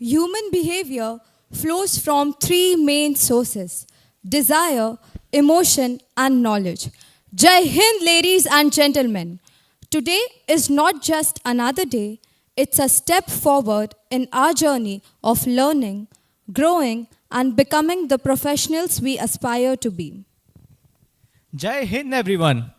Human behavior flows from three main sources: desire, emotion, and knowledge. Jai Hind, ladies and gentlemen. Today is not just another day, it's a step forward in our journey of learning, growing, and becoming the professionals we aspire to be. Jai Hind everyone.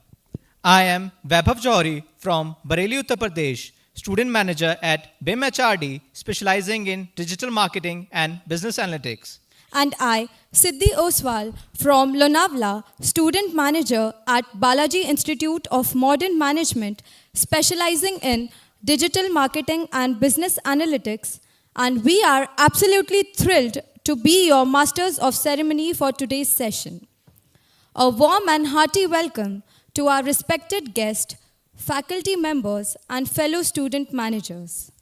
I am Vaibhav Johri from Bareilly, Uttar Pradesh, student manager at BIM HRD, specializing in digital marketing and business analytics. And I, Siddhi Oswal from Lonavala, student manager at Balaji Institute of Modern Management, specializing in digital marketing and business analytics. And we are absolutely thrilled to be your masters of ceremony for today's session. A warm and hearty welcome to our respected guests, faculty members, and fellow student managers.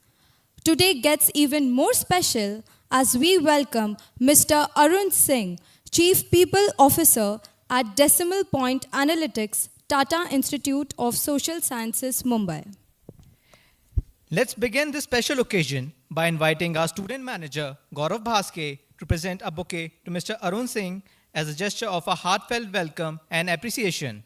Today gets even more special as we welcome Mr. Arun Singh, Chief People Officer at Decimal Point Analytics, Tata Institute of Social Sciences, Mumbai. Let's begin this special occasion by inviting our student manager, Gaurav Bhaske, to present a bouquet to Mr. Arun Singh as a gesture of a heartfelt welcome and appreciation.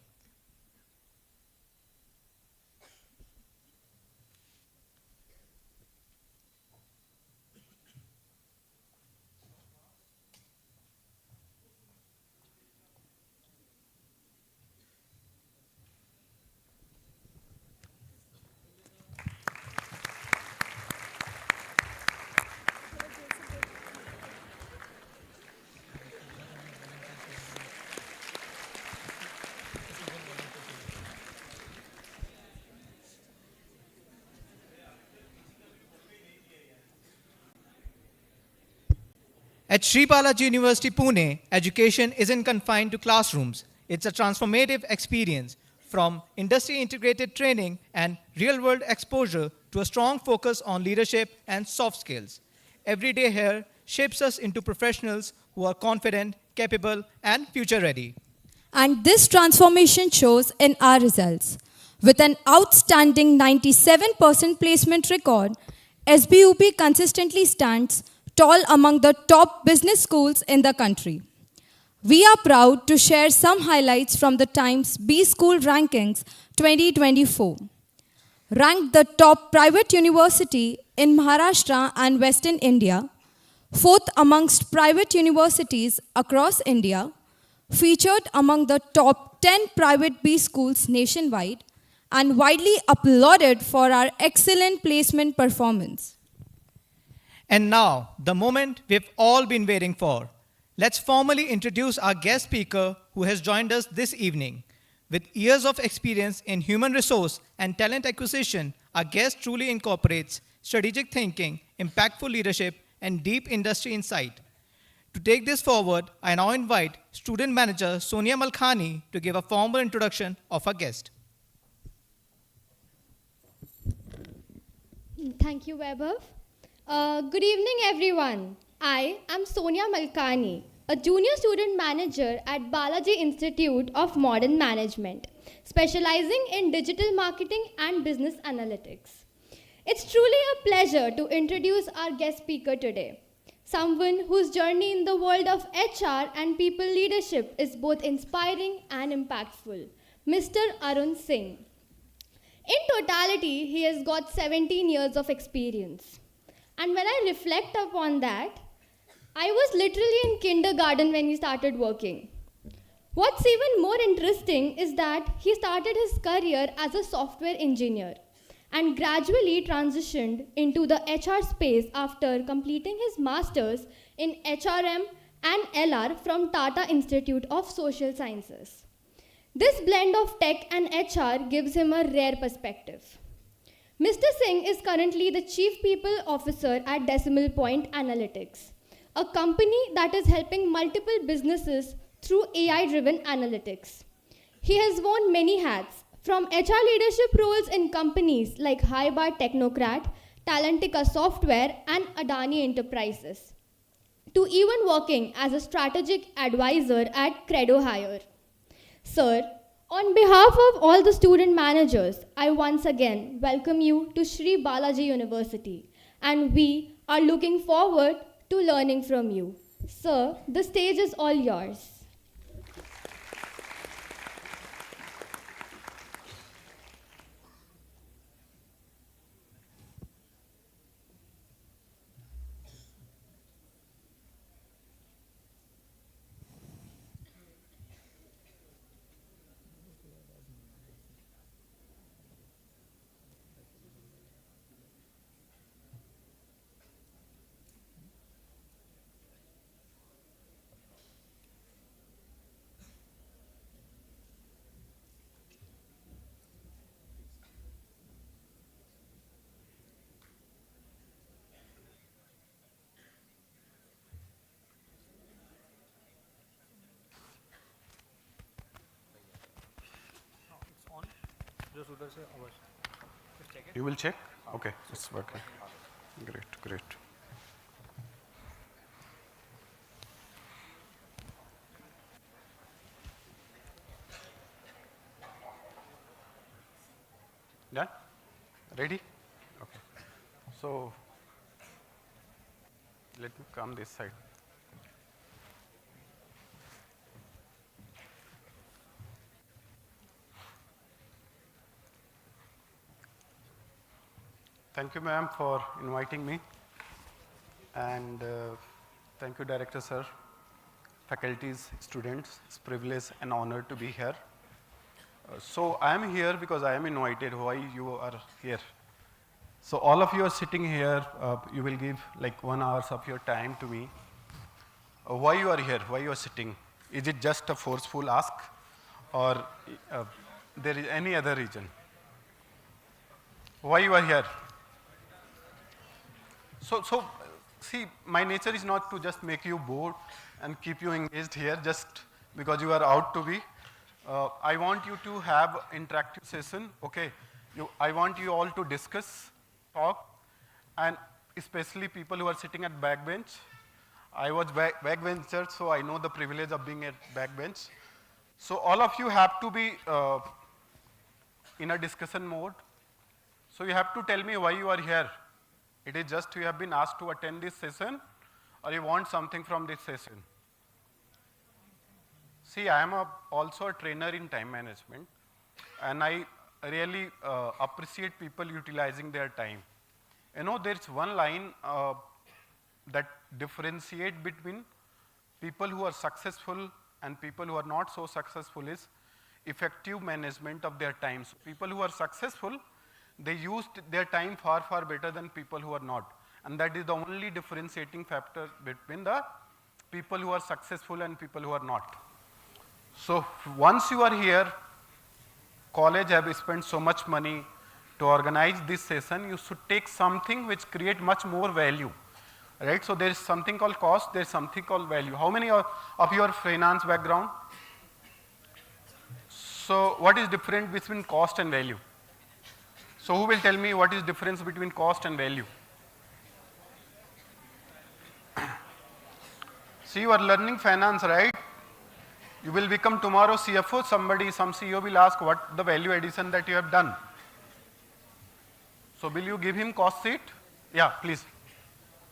At Sri Balaji University, Pune, education isn't confined to classrooms. It's a transformative experience from industry-integrated training and real-world exposure to a strong focus on leadership and soft skills. Every day here shapes us into professionals who are confident, capable, and future-ready. And this transformation shows in our results. With an outstanding 97% placement record, SBUP consistently stands tall among the top business schools in the country. We are proud to share some highlights from the Times B School Rankings 2024. Ranked the top private university in Maharashtra and Western India, fourth amongst private universities across India, featured among the top 10 private B schools nationwide, and widely applauded for our excellent placement performance. And now, the moment we've all been waiting for. Let's formally introduce our guest speaker who has joined us this evening. With years of experience in human resource and talent acquisition, our guest truly incorporates strategic thinking, impactful leadership, and deep industry insight. To take this forward, I now invite student manager Sonia Malkhani to give a formal introduction of our guest. Thank you, Vaibhav. Good evening, everyone. I am Sonia Malkani, a junior student manager at Balaji Institute of Modern Management, specializing in digital marketing and business analytics. It's truly a pleasure to introduce our guest speaker today, someone whose journey in the world of HR and people leadership is both inspiring and impactful, Mr. Arun Singh. In totality, he has got 17 years of experience. And when I reflect upon that, I was literally in kindergarten when he started working. What's even more interesting is that he started his career as a software engineer and gradually transitioned into the HR space after completing his master's in HRM and LR from Tata Institute of Social Sciences. This blend of tech and HR gives him a rare perspective. Mr. Singh is currently the Chief People Officer at Decimal Point Analytics, a company that is helping multiple businesses through AI-driven analytics. He has worn many hats, from HR leadership roles in companies like Highbar Technocrat, Talentica Software, and Adani Enterprises, to even working as a strategic advisor at Credo Hire. Sir, on behalf of all the student managers, I once again welcome you to Sri Balaji University and we are looking forward to learning from you. Sir, the stage is all yours. You will check? Okay, it's working. Great, great. Done? Ready? Okay. So, let me come this side. Thank you, ma'am, for inviting me. And thank you, Director, sir, faculties, students. It's a privilege and honor to be here. So I am here because I am invited. Why you are here? So all of you are sitting here. You will give like 1 hour of your time to me. Why you are here? Why you are sitting? Is it just a forceful ask, or there is any other reason? Why you are here? So, see, my nature is not to just make you bored and keep you engaged here just because you are out to be. I want you to have interactive session, okay? I want you all to discuss, talk, and especially people who are sitting at backbench. I was backbencher, so I know the privilege of being at backbench. So all of you have to be in a discussion mode. So you have to tell me why you are here. It is just you have been asked to attend this session, or you want something from this session. See, I am also a trainer in time management, and I really appreciate people utilizing their time. You know, there's one line that differentiate between people who are successful and people who are not so successful is effective management of their time. So people who are successful, they used their time far, far better than people who are not. And that is the only differentiating factor between the people who are successful and people who are not. So once you are here, college have spent so much money to organize this session, you should take something which create much more value, right? So there is something called cost, there is something called value. How many of your finance background? So what is different between cost and value? So who will tell me what is difference between cost and value? See, you are learning finance, right? You will become tomorrow CFO, some CEO will ask what the value addition that you have done. So will you give him cost sheet? Yeah, please.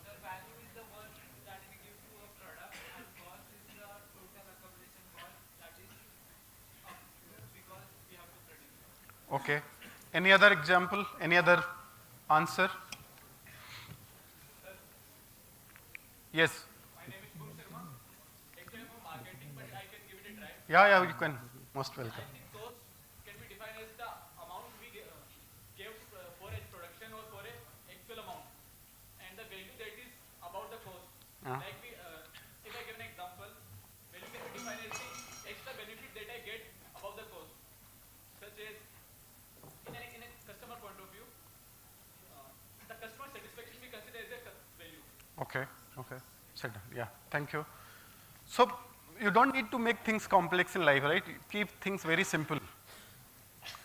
The value is the worth that we give to a product, and cost is the total acquisition cost that is up because we have to produce. Okay. Any other example? Any other answer? Yes. My name is Guru Sharma. Actually, I'm from marketing, but I can give it a try. Yeah, you can. Most welcome. I think cost can be defined as the amount we gave for a production or for a actual amount, and the value that is about the cost. Like if I give an example, value can be defined as the extra benefit that I get above the cost, such as in a customer point of view, the customer satisfaction we consider as a value. Okay, okay. Sit down. Yeah, thank you. So you don't need to make things complex in life, right? Keep things very simple.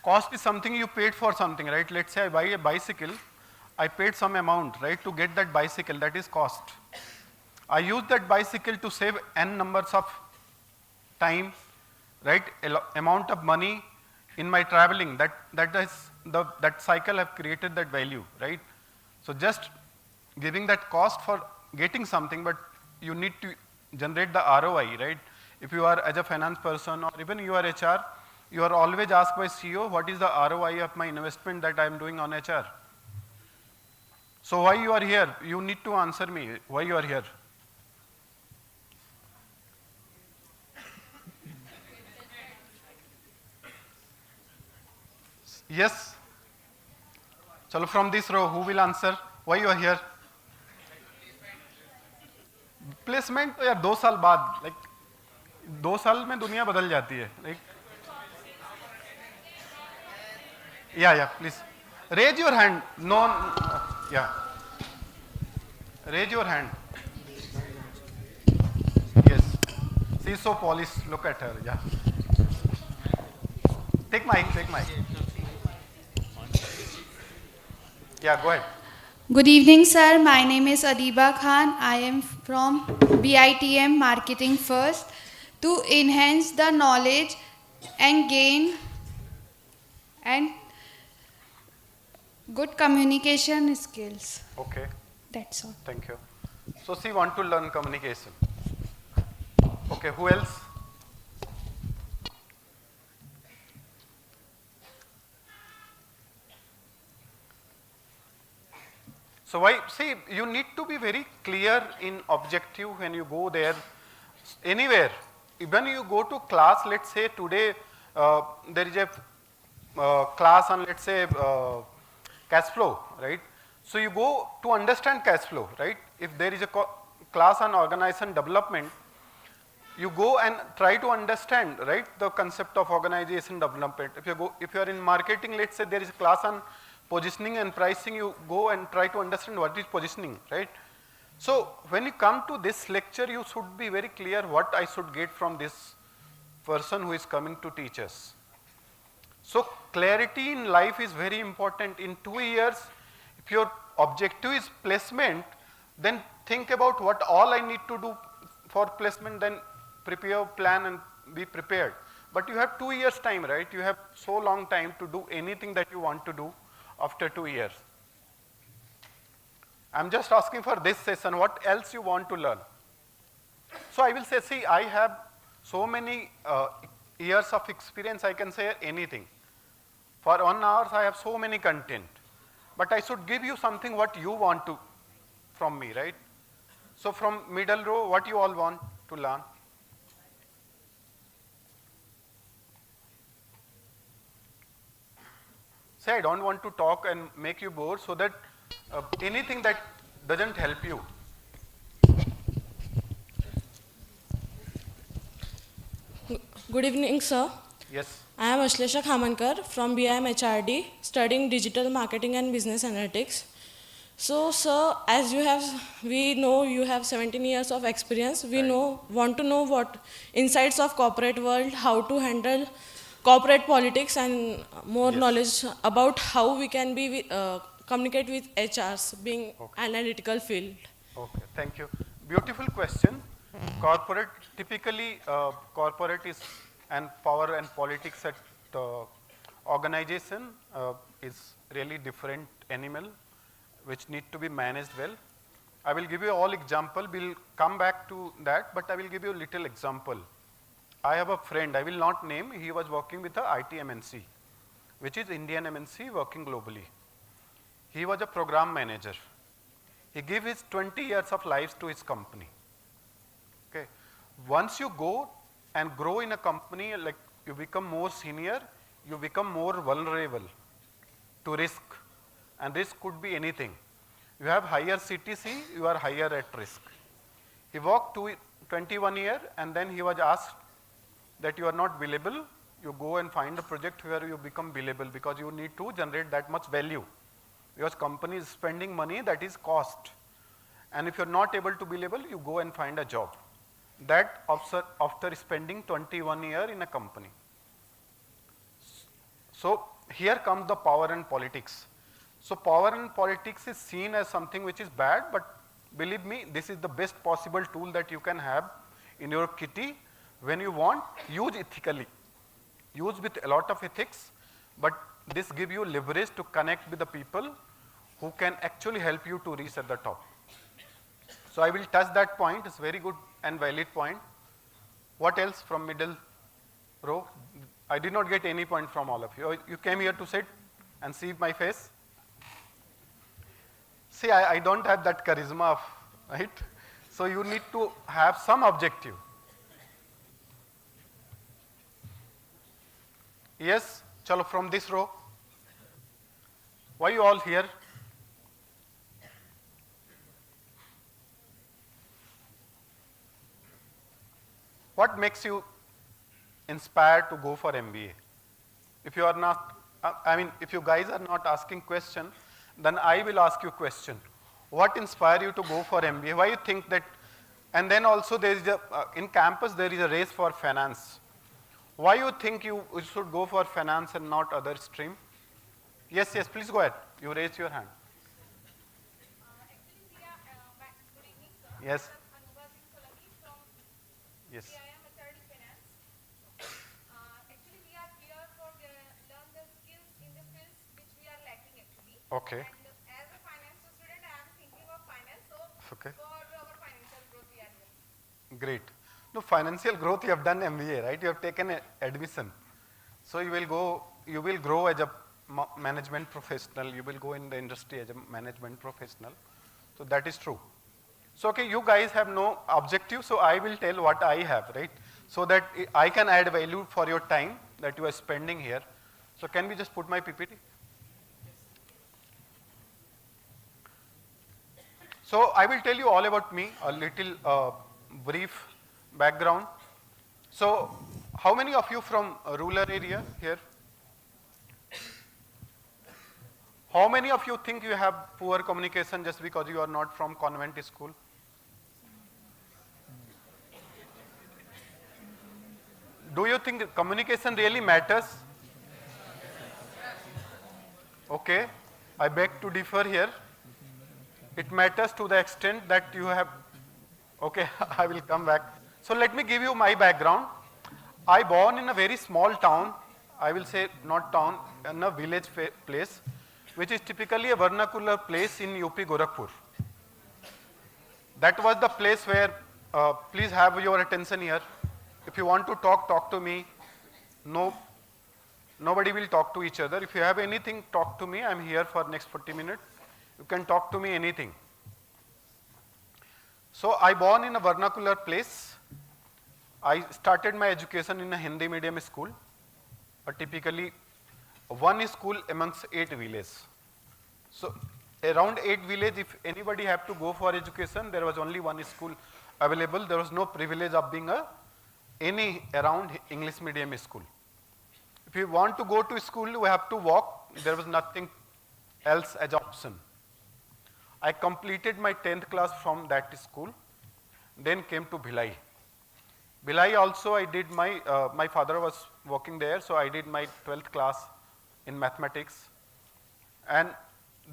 Cost is something you paid for something, right? Let's say I buy a bicycle, I paid some amount, right, to get that bicycle, that is cost. I use that bicycle to save n numbers of time, right, amount of money in my traveling, that cycle have created that value, right? So just giving that cost for getting something, but you need to generate the ROI, right? If you are as a finance person or even you are HR, you are always asked by CEO, what is the ROI of my investment that I am doing on HR? So why you are here? You need to answer me why you are here. Yes? Chalo, from this row, who will answer? Why you are here? Placement तो यार 2 साल बाद, like 2 साल में दुनिया बदल जाती है, like yeah please raise your hand. No yeah raise your hand. Yes, she is so polish, look at her. Yeah take mic. Yeah go ahead. Good evening, sir. My name is Adiba Khan. I am from BITM Marketing First to enhance the knowledge and gain and good communication skills. Okay, That's all. thank you. So she want to learn communication. Okay, who else? So why, see, you need to be very clear in objective when you go there, anywhere. When you go to class, let's say today there is a class on, let's say, cash flow, right? So you go to understand cash flow, right? If there is a class on organization development, you go and try to understand, right, the concept of organization development. If you are in marketing, let's say there is a class on positioning and pricing, you go and try to understand what is positioning, right? So when you come to this lecture, you should be very clear what I should get from this person who is coming to teach us. So clarity in life is very important. In 2 years, if your objective is placement, then think about what all I need to do for placement, then prepare, plan and be prepared. But you have 2 years time, right? You have so long time to do anything that you want to do after 2 years. I'm just asking for this session, what else you want to learn? So I will say, see, I have so many years of experience, I can say anything. For 1 hour, I have so many content. But I should give you something what you want to from me, right? So from middle row, what you all want to learn? Say, I don't want to talk and make you bored, so that anything that doesn't help you. Good evening, sir. Yes. I am Ashlesha Khamankar from BIM HRD, studying digital marketing and business analytics. So, sir, as we know you have 17 years of experience. We want to know what insights of corporate world, how to handle corporate politics, and more knowledge about how we can be communicate with HRs, being analytical field. Okay, thank you. Beautiful question. Corporate, typically corporate is, and power and politics at organization is really different animal which need to be managed well. I will give you all example, we'll come back to that, but I will give you a little example. I have a friend, I will not name, he was working with a IT MNC, which is Indian MNC working globally. He was a program manager. He gave his 20 years of life to his company. Okay. Once you go and grow in a company, like you become more senior, you become more vulnerable to risk. And risk could be anything. You have higher CTC, you are higher at risk. He worked 21 years and then he was asked that you are not billable, you go and find a project where you become billable because you need to generate that much value. Because company is spending money, that is cost. And if you are not able to billable, you go and find a job. That after spending 21 years in a company. So here comes the power and politics. So power and politics is seen as something which is bad, but believe me, this is the best possible tool that you can have in your kitty. When you want, use ethically. Use with a lot of ethics, but this gives you leverage to connect with the people who can actually help you to reach at the top. So I will touch that point. It's very good and valid point. What else from middle row? I did not get any point from all of you. You came here to sit and see my face. See, I don't have that charisma of, right? So you need to have some objective. Yes, chalo from this row. Why you all here? What makes you inspired to go for MBA? If you are not, if you guys are not asking question, then I will ask you question. What inspired you to go for MBA? Why you think that? And then also there is in campus there is a race for finance. Why you think you should go for finance and not other stream? Yes, please go ahead. You raise your hand. Actually, we are, good evening, sir. Yes. Yes. HRD Finance. Actually, we are here for learn the skills in the fields which we are lacking actually. Okay. And as a finance student, I am thinking of finance. So Okay. for our financial growth, we are here. Great. No, financial growth, you have done MBA, right? You have taken admission. So you will grow as a management professional. You will go in the industry as a management professional. So that is true. So, okay, you guys have no objective, so I will tell what I have, right? So that I can add value for your time that you are spending here. So can we just put my PPT? So I will tell you all about me, a little brief background. So how many of you from a rural area here? How many of you think you have poor communication just because you are not from convent school? Do you think communication really matters? Okay, I beg to differ here. It matters to the extent that you have, okay, I will come back. So let me give you my background. I born in a very small town, I will say not town, in a village place, which is typically a vernacular place in UP Gorakhpur. That was the place where, please have your attention here. If you want to talk to me. No, nobody will talk to each other. If you have anything, talk to me. I'm here for next 40 minutes. You can talk to me anything. So I born in a vernacular place. I started my education in a Hindi medium school, typically one school amongst 8 villages. So around 8 villages, if anybody have to go for education, there was only one school available. There was no privilege of being any around English medium school. If you want to go to school, you have to walk. There was nothing else as option. I completed my 10th class from that school, then came to Bhilai. Bhilai also I did my father was working there, so I did my 12th class in mathematics, and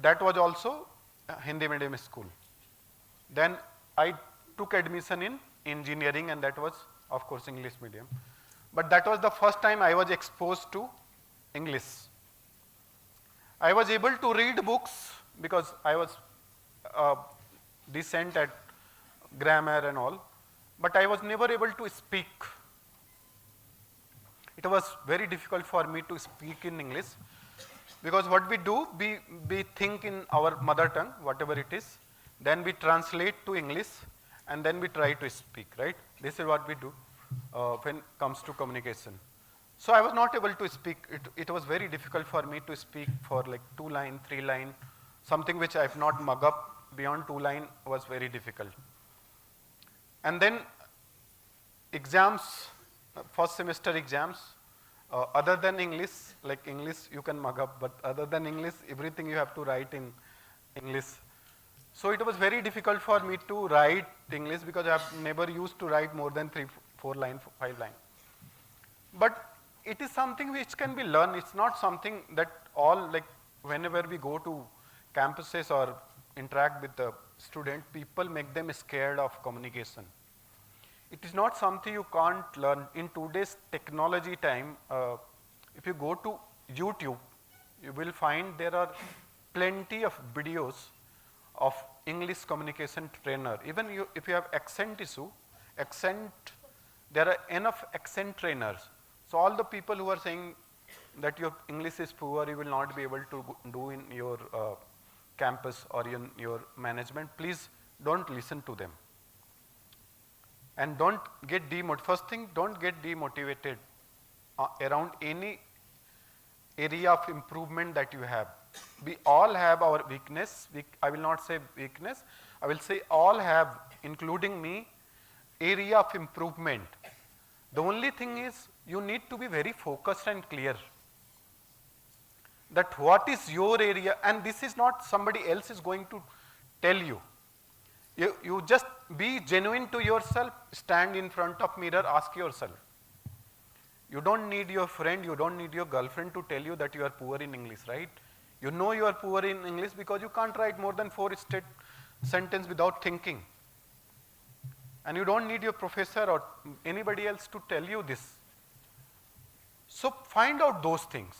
that was also a Hindi medium school. Then I took admission in engineering, and that was of course English medium. But that was the first time I was exposed to English. I was able to read books because I was decent at grammar and all, but I was never able to speak. It was very difficult for me to speak in English because what we do, we think in our mother tongue, whatever it is, then we translate to English and then we try to speak, right? This is what we do when it comes to communication. So I was not able to speak. It was very difficult for me to speak for like 2 line, 3 line, something which I have not mug up beyond 2 line was very difficult. And then exams, first semester exams, other than English, like English you can mug up, but other than English, everything you have to write in English. So it was very difficult for me to write English because I have never used to write more than 3, 4 line, 5 line. But it is something which can be learned. It's not something that all, like whenever we go to campuses or interact with the student, people make them scared of communication. It is not something you can't learn. In today's technology time, if you go to YouTube, you will find there are plenty of videos of English communication trainer. Even if you have accent issue, there are enough accent trainers. So all the people who are saying that your English is poor, you will not be able to do in your campus or in your management, please don't listen to them. And don't get demotivated. First thing, don't get demotivated around any area of improvement that you have. We all have our weakness. I will not say weakness. I will say all have, including me, area of improvement. The only thing is you need to be very focused and clear that what is your area, and this is not somebody else is going to tell you. You just be genuine to yourself, stand in front of mirror, ask yourself. You don't need your friend, you don't need your girlfriend to tell you that you are poor in English, right? You know you are poor in English because you can't write more than 4 sentences without thinking. And you don't need your professor or anybody else to tell you this. So find out those things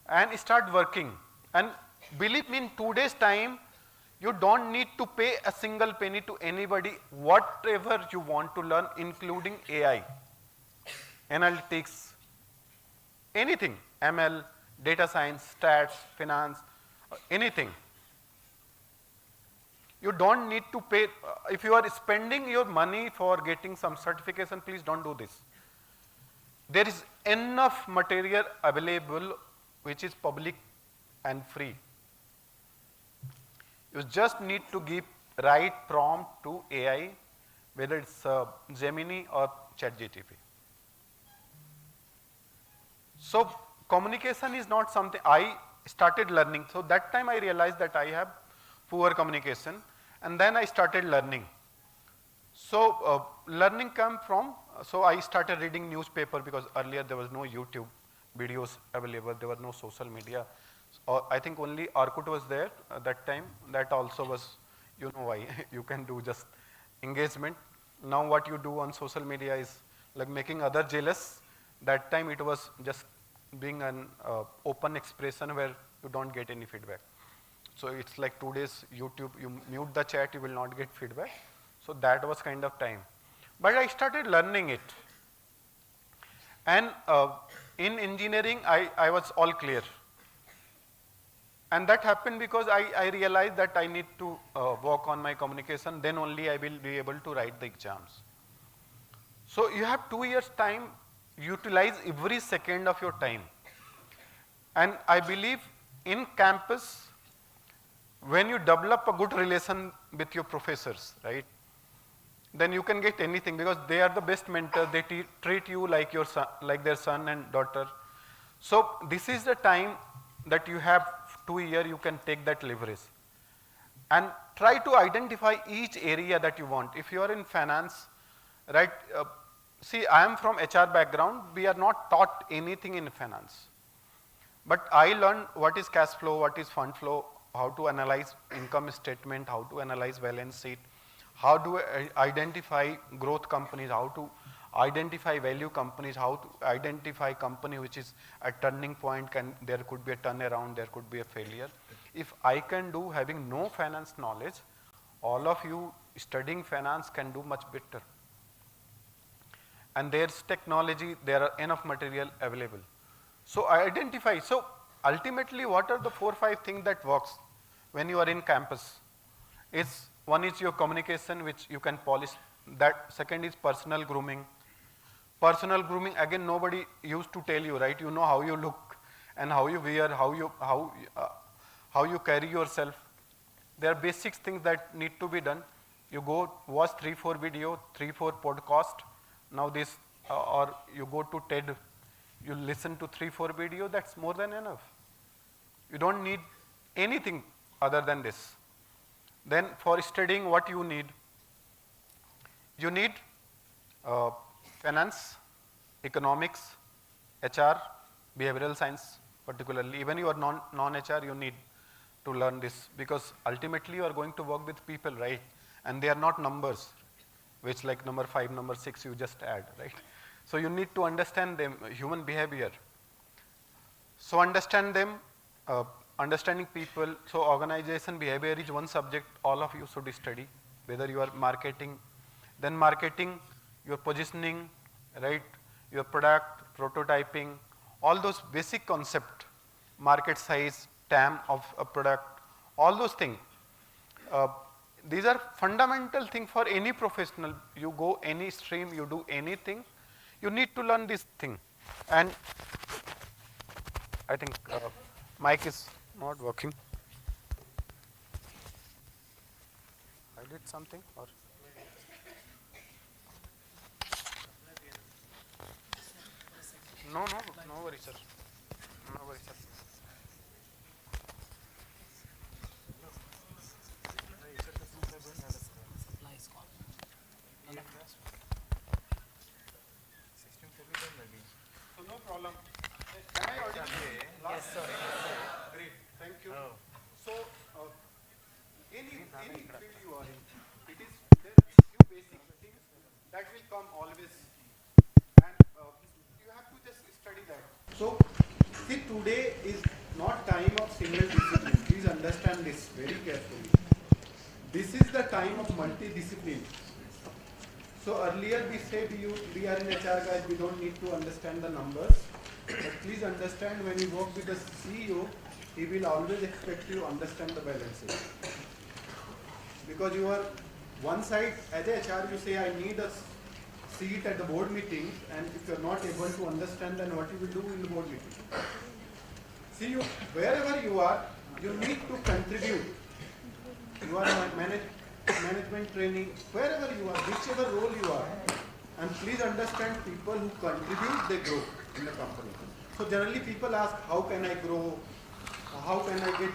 and start working. And believe me, in today's time, you don't need to pay a single penny to anybody, whatever you want to learn, including AI, analytics, anything, ML, data science, stats, finance, anything. You don't need to pay. If you are spending your money for getting some certification, please don't do this. There is enough material available which is public and free. You just need to give right prompt to AI, whether it's Gemini or ChatGPT. So communication is not something I started learning. So that time I realized that I have poor communication, and then I started learning. So learning came from, so I started reading newspaper because earlier there was no YouTube videos available, there was no social media. I think only Orkut was there at that time. That also was, you know why, you can do just engagement. Now what you do on social media is like making other jealous. That time it was just being an open expression where you don't get any feedback. So it's like today's YouTube, you mute the chat, you will not get feedback. So that was kind of time. But I started learning it. And in engineering, I was all clear. And that happened because I realized that I need to work on my communication, then only I will be able to write the exams. So you have 2 years time, utilize every second of your time. And I believe in campus, when you develop a good relation with your professors, right, then you can get anything because they are the best mentors, they treat you like your son, like their son and daughter. So this is the time that you have 2 years, you can take that leverage. And try to identify each area that you want. If you are in finance, right, see, I am from HR background, we are not taught anything in finance. But I learned what is cash flow, what is fund flow, how to analyze income statement, how to analyze balance sheet, how to identify growth companies, how to identify value companies, how to identify company which is a turning point, there could be a turnaround, there could be a failure. If I can do having no finance knowledge, all of you studying finance can do much better. And there's technology, there are enough material available. So I identify, so ultimately what are the 4 or 5 things that works when you are in campus? One is your communication, which you can polish. That second is personal grooming. Personal grooming, again, nobody used to tell you, right? You know how you look and how you wear, how you carry yourself. There are basic things that need to be done. You go watch 3-4 video, 3-4 podcast. Now this, or you go to TED, you listen to 3-4 video, that's more than enough. You don't need anything other than this. Then for studying, what you need? You need finance, economics, HR, behavioral science particularly. Even you are non-HR, you need to learn this because ultimately you are going to work with people, right? And they are not numbers, which like number 5, number 6 you just add, right? So you need to understand them, human behavior. So understand them, understanding people. So organization behavior is one subject all of you should study, whether you are marketing, then marketing, your positioning, right, your product, prototyping, all those basic concept, market size, TAM of a product, all those things. These are fundamental things for any professional. You go any stream, you do anything, you need to learn this thing. And I think mic is not working. I did something or? No, no worries, sir. No worries, sir. So no problem. Am I audible? Yes, sir. Great. Thank you. So any field you are in, it is there few basic things that will come always, and you have to just study that. So see, today is not time of single discipline. Please understand this very carefully. This is the time of multidiscipline. So earlier we said we are in HR guys, we don't need to understand the numbers. But please understand, when you work with the CEO, he will always expect you to understand the balance sheet. Because you are one side, as a HR you say I need a seat at the board meeting, and if you are not able to understand, then what you will do in the board meeting? See, wherever you are, you need to contribute. You are management training, wherever you are, whichever role you are. And please understand, people who contribute, they grow in the company. So generally people ask, how can I grow? How can I get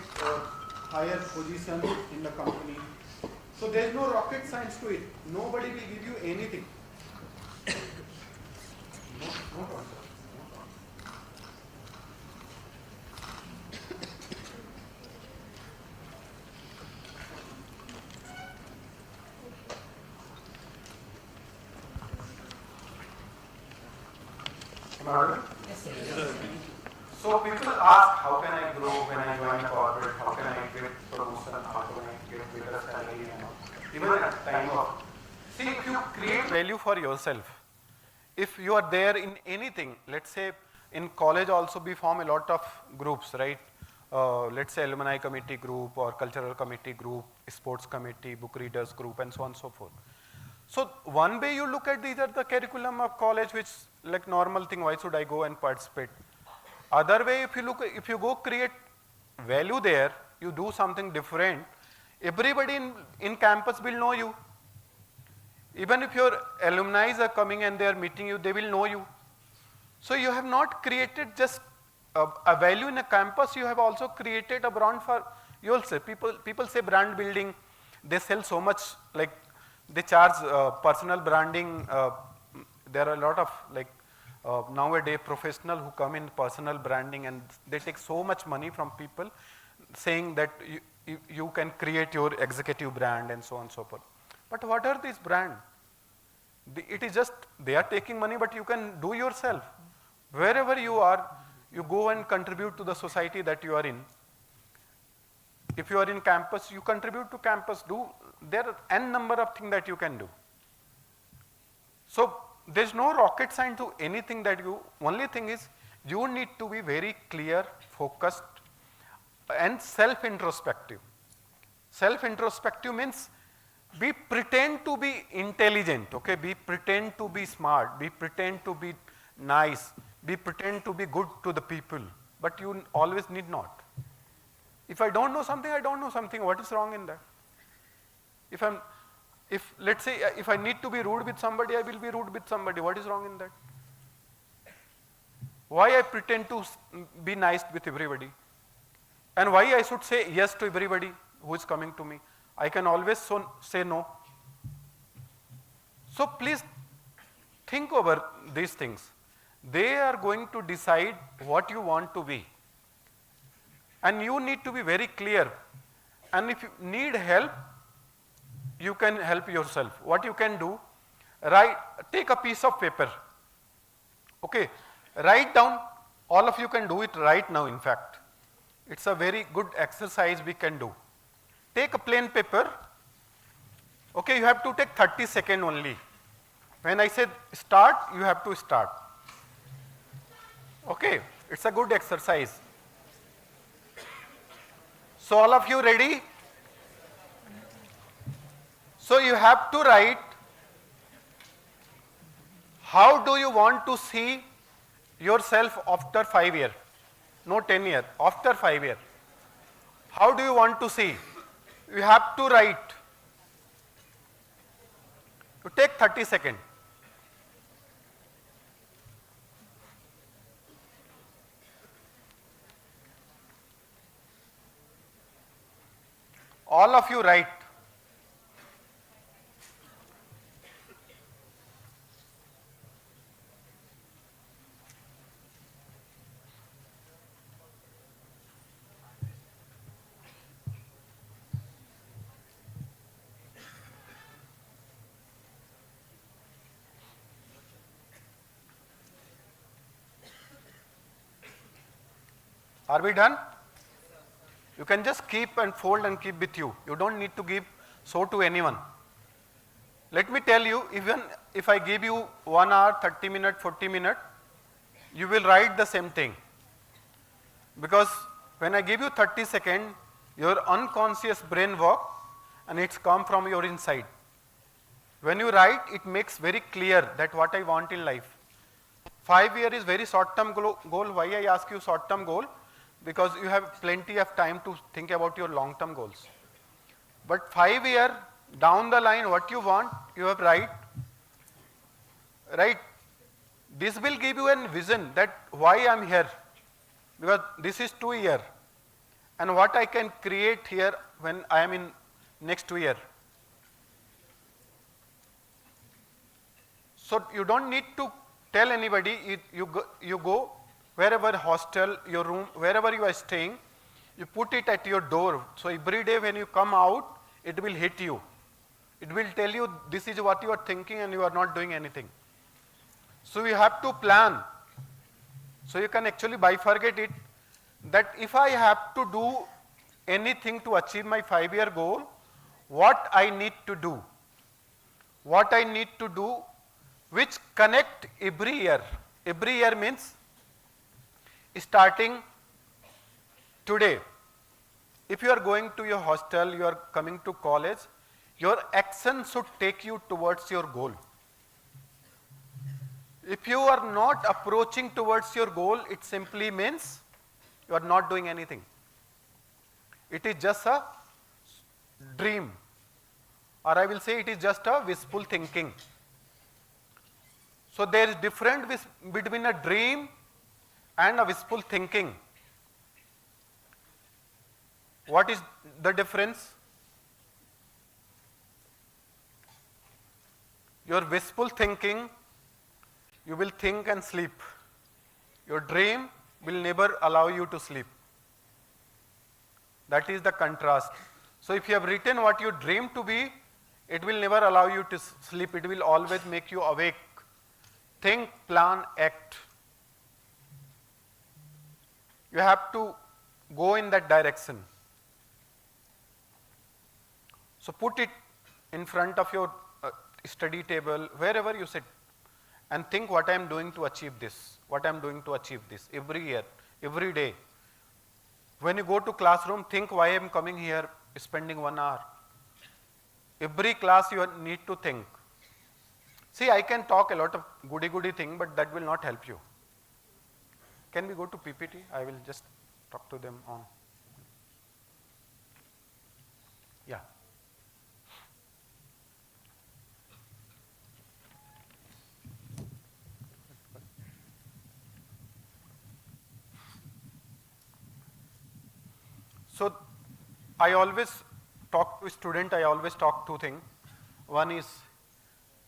higher position in the company? So there is no rocket science to it. Nobody will give you anything. No problem. Yes, sir. So people ask, how can I grow when I join corporate? How can I get promotion? How can I get better salary? Even at time of, see, if you create value for yourself, if you are there in anything, let's say in college also we form a lot of groups, right? Let's say alumni committee group or cultural committee group, sports committee, book readers group, and so on and so forth. So one way you look at these are the curriculum of college, which like normal thing, why should I go and participate? Other way, if you go create value there, you do something different, everybody in campus will know you. Even if your alumni are coming and they are meeting you, they will know you. So you have not created just a value in a campus, you have also created a brand for yourself. People say brand building, they sell so much, like they charge personal branding. There are a lot of nowadays professional who come in personal branding, and they take so much money from people saying that you can create your executive brand and so on and so forth. But what are these brands? It is just, they are taking money, but you can do yourself. Wherever you are, you go and contribute to the society that you are in. If you are in campus, you contribute to campus. There are n number of things that you can do. So there's no rocket science to anything that only thing is you need to be very clear, focused, and self-introspective. Self-introspective means pretend to be intelligent, okay? Pretend to be smart, pretend to be nice, pretend to be good to the people, but you always need not. If I don't know something, I don't know something. What is wrong in that? If let's say if I need to be rude with somebody, I will be rude with somebody. What is wrong in that? Why I pretend to be nice with everybody? And why I should say yes to everybody who is coming to me? I can always say no. So please think over these things. They are going to decide what you want to be. And you need to be very clear. And if you need help, you can help yourself. What you can do, take a piece of paper. Okay, write down, all of you can do it right now in fact. It's a very good exercise we can do. Take a plain paper. Okay, you have to take 30 seconds only. When I say start, you have to start. Okay, it's a good exercise. So all of you ready? So you have to write, how do you want to see yourself after 5 years? No 10 years, after 5 years. How do you want to see? You have to write. You take 30 seconds. All of you write. Are we done? You can just keep and fold and keep with you. You don't need to give so to anyone. Let me tell you, even if I give you 1 hour, 30 minutes, 40 minutes, you will write the same thing. Because when I give you 30 seconds, your unconscious brain work and it's come from your inside. When you write, it makes very clear that what I want in life. 5 year is very short term goal. Why I ask you short term goal? Because you have plenty of time to think about your long term goals. But 5 year down the line, what you want, you have right. This will give you a vision that why I am here. Because this is 2 year. And what I can create here when I am in next 2 year. So you don't need to tell anybody, you go wherever hostel, your room, wherever you are staying, you put it at your door. So every day when you come out, it will hit you. It will tell you this is what you are thinking and you are not doing anything. So you have to plan. So you can actually bifurcate it that if I have to do anything to achieve my 5 year goal, what I need to do? What I need to do which connect every year. Every year means starting today. If you are going to your hostel, you are coming to college, your action should take you towards your goal. If you are not approaching towards your goal, it simply means you are not doing anything. It is just a dream, or I will say it is just a wishful thinking. So there is difference between a dream and a wishful thinking. What is the difference? Your wishful thinking, you will think and sleep. Your dream will never allow you to sleep. That is the contrast. So if you have written what you dream to be, it will never allow you to sleep. It will always make you awake. Think, plan, act. You have to go in that direction. So put it in front of your study table, wherever you sit, and think what I am doing to achieve this, what I am doing to achieve this every year, every day. When you go to classroom, think why I am coming here, spending 1 hour. Every class you need to think. See, I can talk a lot of goody thing, but that will not help you. Can we go to PPT? I will just talk to them on. Yeah. So I always talk to student, I always talk two things. One is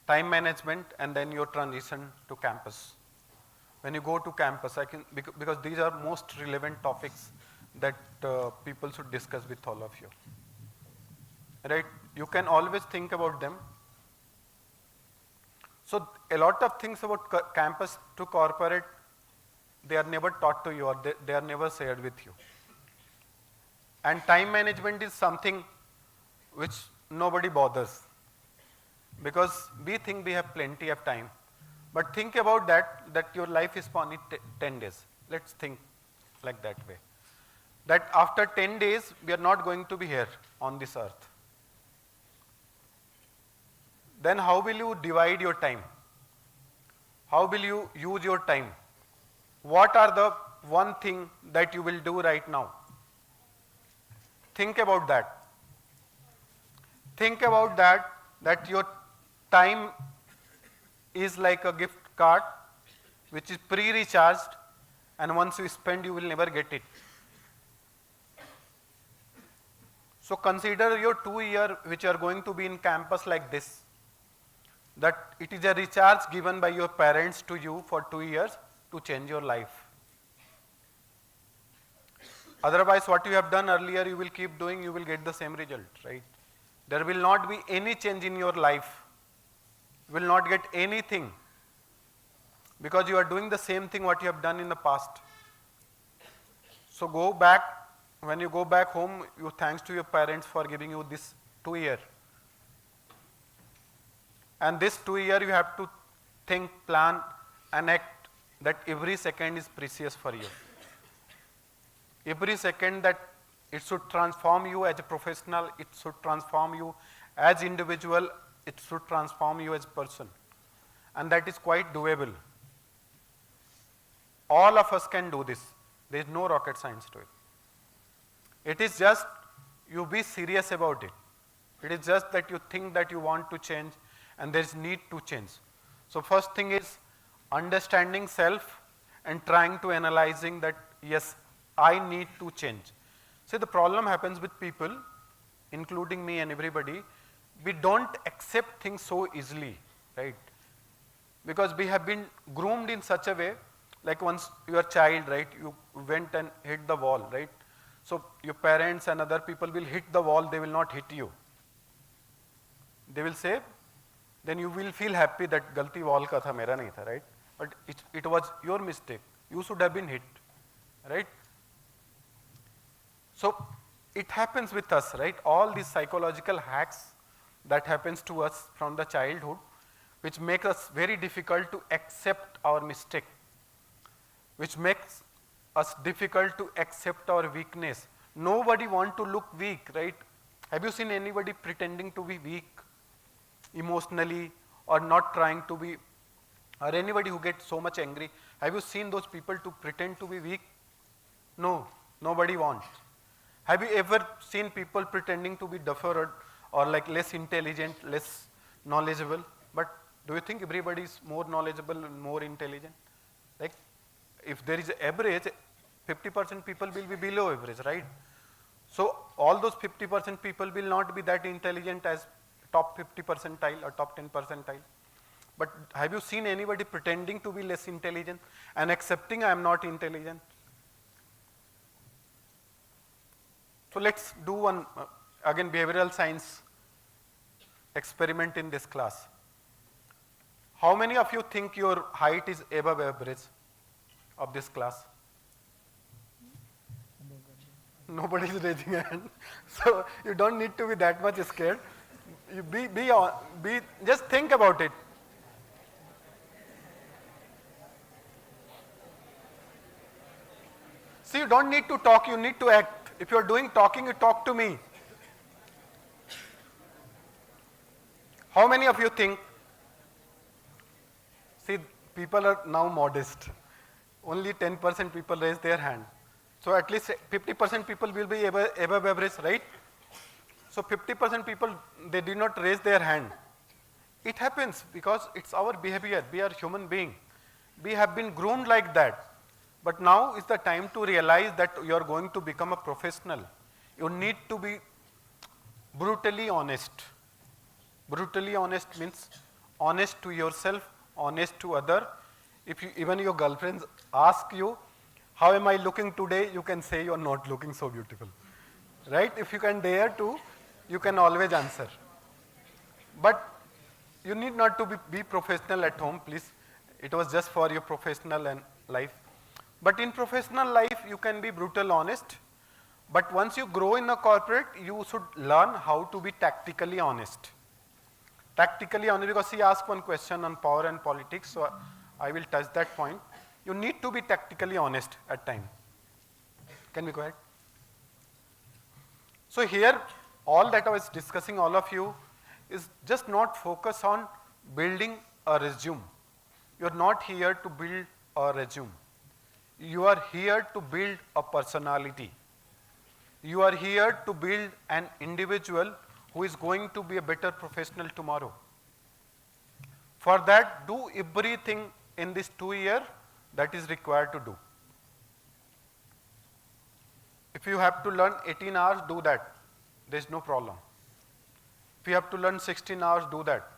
time management and then your transition to campus. When you go to campus, because these are most relevant topics that people should discuss with all of you. Right? You can always think about them. So a lot of things about campus to corporate, they are never taught to you or they are never shared with you. And time management is something which nobody bothers, because we think we have plenty of time. But think about that your life is only 10 days. Let's think like that way. That after 10 days, we are not going to be here on this earth. Then how will you divide your time? How will you use your time? What are the one thing that you will do right now? Think about that. Think about that your time is like a gift card which is pre-recharged, and once you spend, you will never get it. So consider your 2 years which are going to be in campus like this, that it is a recharge given by your parents to you for 2 years to change your life. Otherwise, what you have done earlier, you will keep doing, you will get the same result, right? There will not be any change in your life. You will not get anything, because you are doing the same thing what you have done in the past. So go back, when you go back home, you thanks to your parents for giving you this 2 years. And this 2 years you have to think, plan and act that every second is precious for you. Every second that it should transform you as a professional, it should transform you as individual, it should transform you as a person. And that is quite doable. All of us can do this. There is no rocket science to it. It is just you be serious about it. It is just that you think that you want to change and there is need to change. So first thing is understanding self and trying to analyzing that yes, I need to change. See, the problem happens with people, including me and everybody, we don't accept things so easily, right? Because we have been groomed in such a way, like once you are a child, right, you went and hit the wall, right? So your parents and other people will hit the wall, they will not hit you. They will say, then you will feel happy that galti wall ka tha, mera nahi tha, right? But it was your mistake. You should have been hit, right? So it happens with us, right? All these psychological hacks that happens to us from the childhood, which make us very difficult to accept our mistake, which makes us difficult to accept our weakness. Nobody want to look weak, right? Have you seen anybody pretending to be weak emotionally or not trying to be, or anybody who gets so much angry? Have you seen those people to pretend to be weak? No, nobody wants. Have you ever seen people pretending to be duffer or like less intelligent, less knowledgeable? But do you think everybody is more knowledgeable and more intelligent? Like if there is average, 50% people will be below average, right? So all those 50% people will not be that intelligent as top 50 percentile or top 10 percentile. But have you seen anybody pretending to be less intelligent and accepting I am not intelligent? So let's do one, again, behavioral science experiment in this class. How many of you think your height is above average of this class? Nobody is raising a hand. So you don't need to be that much scared. You just think about it. See, you don't need to talk, you need to act. If you are doing talking, you talk to me. How many of you think? See, people are now modest. Only 10% people raise their hand. So at least 50% people will be above average, right? So 50% people, they did not raise their hand. It happens because it's our behavior. We are human beings. We have been groomed like that. But now is the time to realize that you are going to become a professional. You need to be brutally honest. Brutally honest means honest to yourself, honest to other. If you, even your girlfriends ask you, how am I looking today? You can say you are not looking so beautiful. Right? If you can dare to, you can always answer. But you need not to be professional at home, please. It was just for your professional and life. But in professional life, you can be brutal honest. But once you grow in a corporate, you should learn how to be tactically honest. Tactically honest, because he asked one question on power and politics, so I will touch that point. You need to be tactically honest at times. Can we go ahead? So here, all that I was discussing, all of you, is just not focus on building a resume. You're not here to build a resume. You are here to build a personality. You are here to build an individual who is going to be a better professional tomorrow. For that, do everything in this 2 years that is required to do. If you have to learn 18 hours, do that. There is no problem. If you have to learn 16 hours, do that.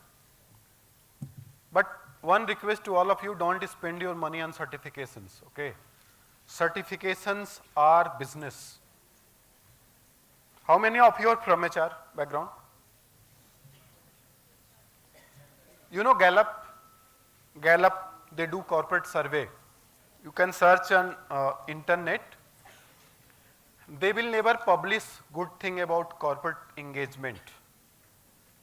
But one request to all of you, don't spend your money on certifications, okay? Certifications are business. How many of you are from HR background? You know Gallup? Gallup, they do corporate survey. You can search on internet. They will never publish good thing about corporate engagement.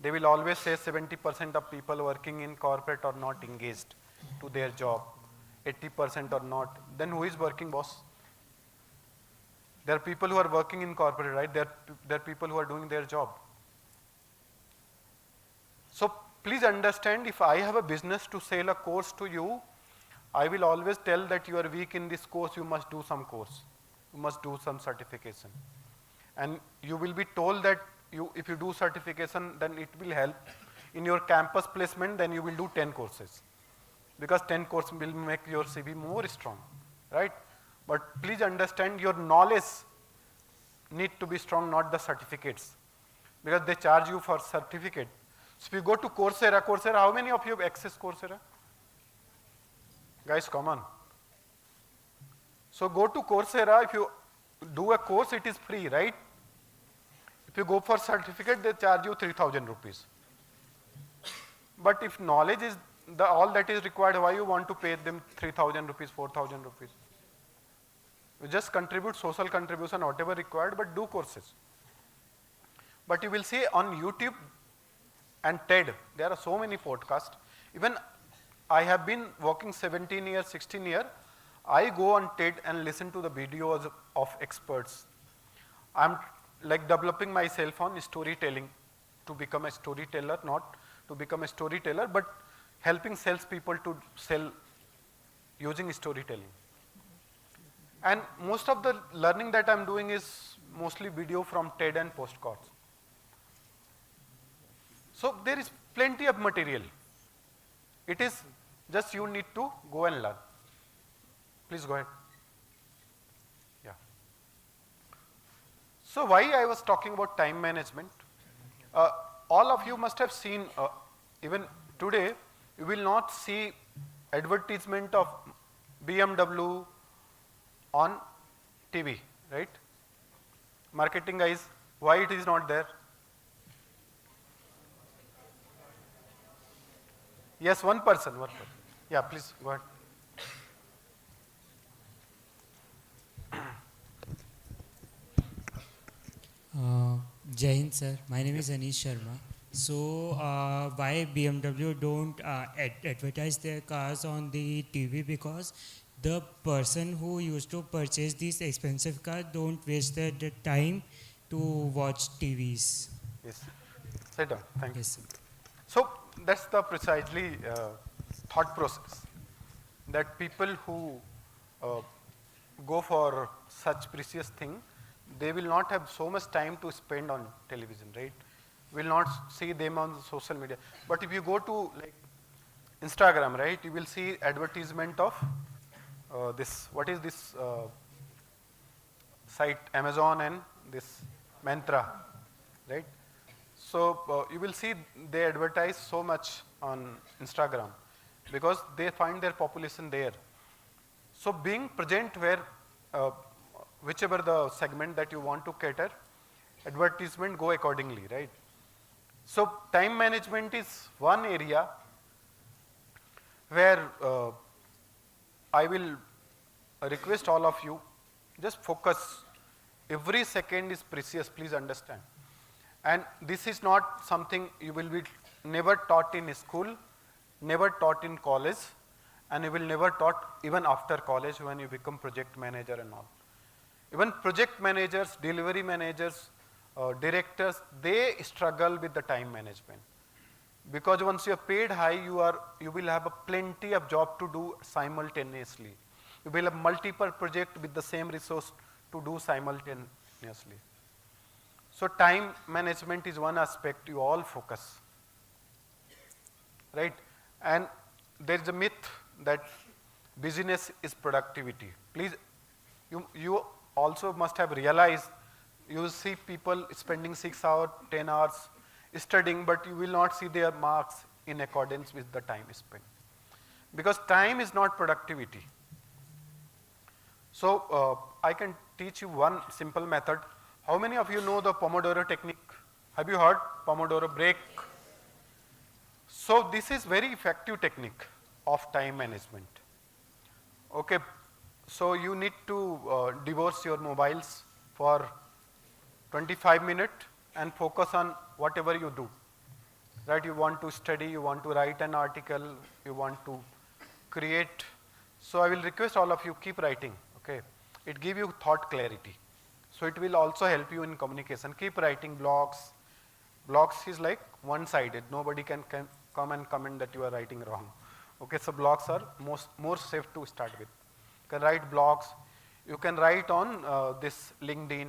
They will always say 70% of people working in corporate are not engaged to their job, 80% are not. Then who is working, boss? There are people who are working in corporate, right? There are people who are doing their job. So please understand, if I have a business to sell a course to you, I will always tell that you are weak in this course, you must do some course. You must do some certification. And you will be told that if you do certification, then it will help. In your campus placement, then you will do 10 courses. Because 10 courses will make your CV more strong, right? But please understand, your knowledge need to be strong, not the certificates. Because they charge you for certificate. So if you go to Coursera, how many of you have accessed Coursera? Guys, come on. So go to Coursera, if you do a course, it is free, right? If you go for certificate, they charge you 3,000 rupees. But if knowledge is all that is required, why you want to pay them 3,000 rupees, 4,000 rupees? You just contribute social contribution, whatever required, but do courses. But you will see on YouTube and TED, there are so many podcasts. Even I have been working 17 years, 16 years. I go on TED and listen to the videos of experts. I'm like developing myself on storytelling to become a storyteller, not to become a storyteller, but helping salespeople to sell using storytelling. And most of the learning that I'm doing is mostly video from TED and postcards. So there is plenty of material. It is just you need to go and learn. Please go ahead. Yeah. So why I was talking about time management? All of you must have seen, even today, you will not see advertisement of BMW on TV, right? Marketing guys, why it is not there? Yes, one person. Yeah, please go ahead. Jai Hind, sir. My name is Anish Sharma. So, why BMW don't advertise their cars on the TV? Because the person who used to purchase these expensive cars don't waste their time to watch TVs. Yes. Sit down. Thank you. Yes, sir. So that's the precisely thought process that people who go for such precious thing, they will not have so much time to spend on television, right? Will not see them on social media. But if you go to like Instagram, right, you will see advertisement of this. What is this site? Amazon and this Mantra, right? So you will see they advertise so much on Instagram because they find their population there. So being present where whichever the segment that you want to cater, advertisement go accordingly, right? So time management is one area where I will request all of you, just focus Every second is precious, please understand. And this is not something you will be never taught in school, never taught in college, and you will never taught even after college when you become project manager and all. Even project managers, delivery managers, directors, they struggle with the time management. Because once you are paid high, you will have a plenty of job to do simultaneously. You will have multiple projects with the same resource to do simultaneously. So time management is one aspect you all focus, right? And there is a myth that business is productivity. Please, you also must have realized, you see people spending 6 hours, 10 hours studying, but you will not see their marks in accordance with the time spent. Because time is not productivity. So I can teach you one simple method. How many of you know the Pomodoro technique? Have you heard Pomodoro break? So this is very effective technique of time management. Okay, so you need to divorce your mobiles for 25 minutes and focus on whatever you do. Right, you want to study, you want to write an article, you want to create. So I will request all of you keep writing, okay. It gives you thought clarity. So it will also help you in communication. Keep writing blogs. Blogs is like one-sided. Nobody can come and comment that you are writing wrong. Okay, so blogs are more safe to start with. You can write blogs. You can write on this LinkedIn.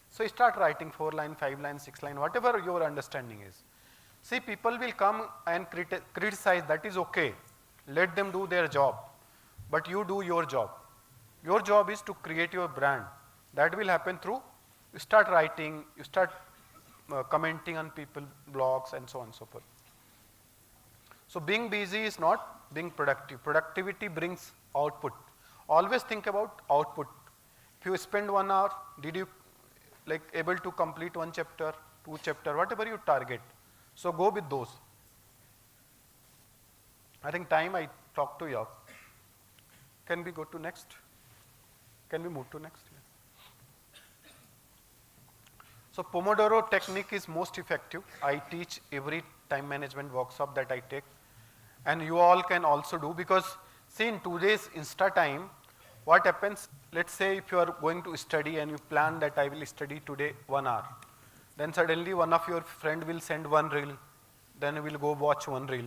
So start writing 4 line, 5 line, 6 line, whatever your understanding is. See, people will come and criticize, that is okay. Let them do their job. But you do your job. Your job is to create your brand. That will happen through, you start writing, you start commenting on people, blogs, and so on and so forth. So being busy is not being productive. Productivity brings output. Always think about output. If you spend 1 hour, did you able to complete 1 chapter, 2 chapter, whatever you target. So go with those. I think time I talked to you. Can we go to next? Can we move to next? So Pomodoro technique is most effective. I teach every time management workshop that I take. And you all can also do, because see, in today's Insta time, what happens, let's say if you are going to study and you plan that I will study today 1 hour. Then suddenly one of your friend will send 1 reel. Then you will go watch 1 reel.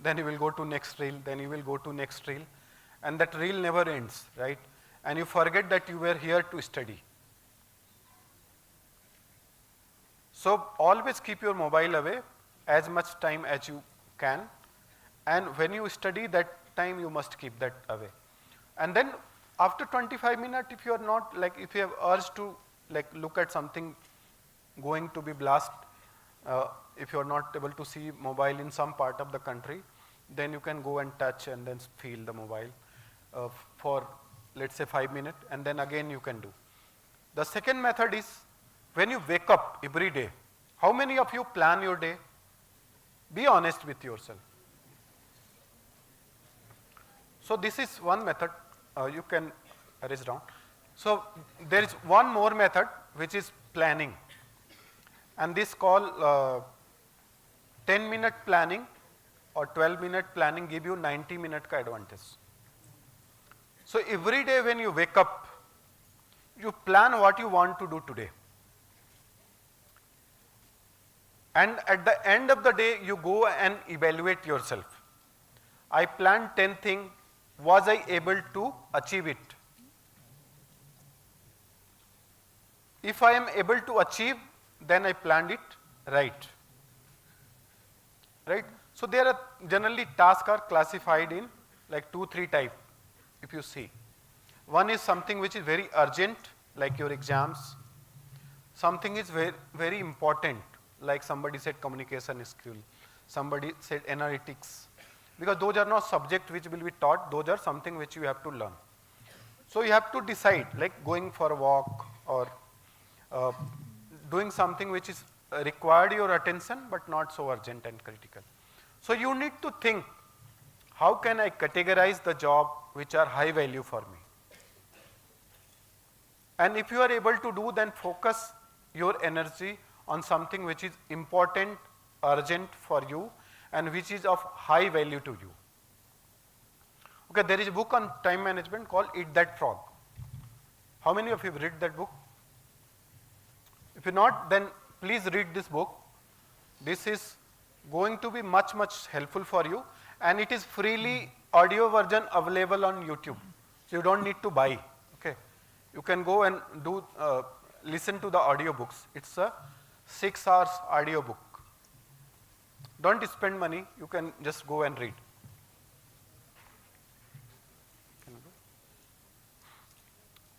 Then you will go to next reel. Then you will go to next reel. And that reel never ends, right? And you forget that you were here to study. So always keep your mobile away as much time as you can. And when you study, that time you must keep that away. And then after 25 minutes, if you are not, if you have urge to look at something going to be blast, if you are not able to see mobile in some part of the country, then you can go and touch and then feel the mobile for, let's say, 5 minutes, and then again you can do. The second method is, when you wake up every day, how many of you plan your day? Be honest with yourself. So this is one method. You can erase down. So there is one more method, which is planning. And this called 10-minute planning or 12-minute planning give you 90-minute advantage. So every day when you wake up, you plan what you want to do today. And at the end of the day, you go and evaluate yourself. I planned 10 things. Was I able to achieve it? If I am able to achieve, then I planned it right. Right? So there are generally tasks are classified in 2-3 types, if you see. One is something which is very urgent, like your exams. Something is very, very important, like somebody said communication skill, somebody said analytics. Because those are not subjects which will be taught, those are something which you have to learn. So you have to decide, like going for a walk or doing something which is required your attention but not so urgent and critical. So you need to think, how can I categorize the job which are high value for me? And if you are able to do, then focus your energy on something which is important, urgent for you, and which is of high value to you. Okay, there is a book on time management called Eat That Frog. How many of you have read that book? If you not, then please read this book. This is going to be much helpful for you, and it is freely audio version available on YouTube. So you don't need to buy. Okay, you can go and do listen to the audio books. It's a 6 hours audio book. Don't spend money. You can just go and read.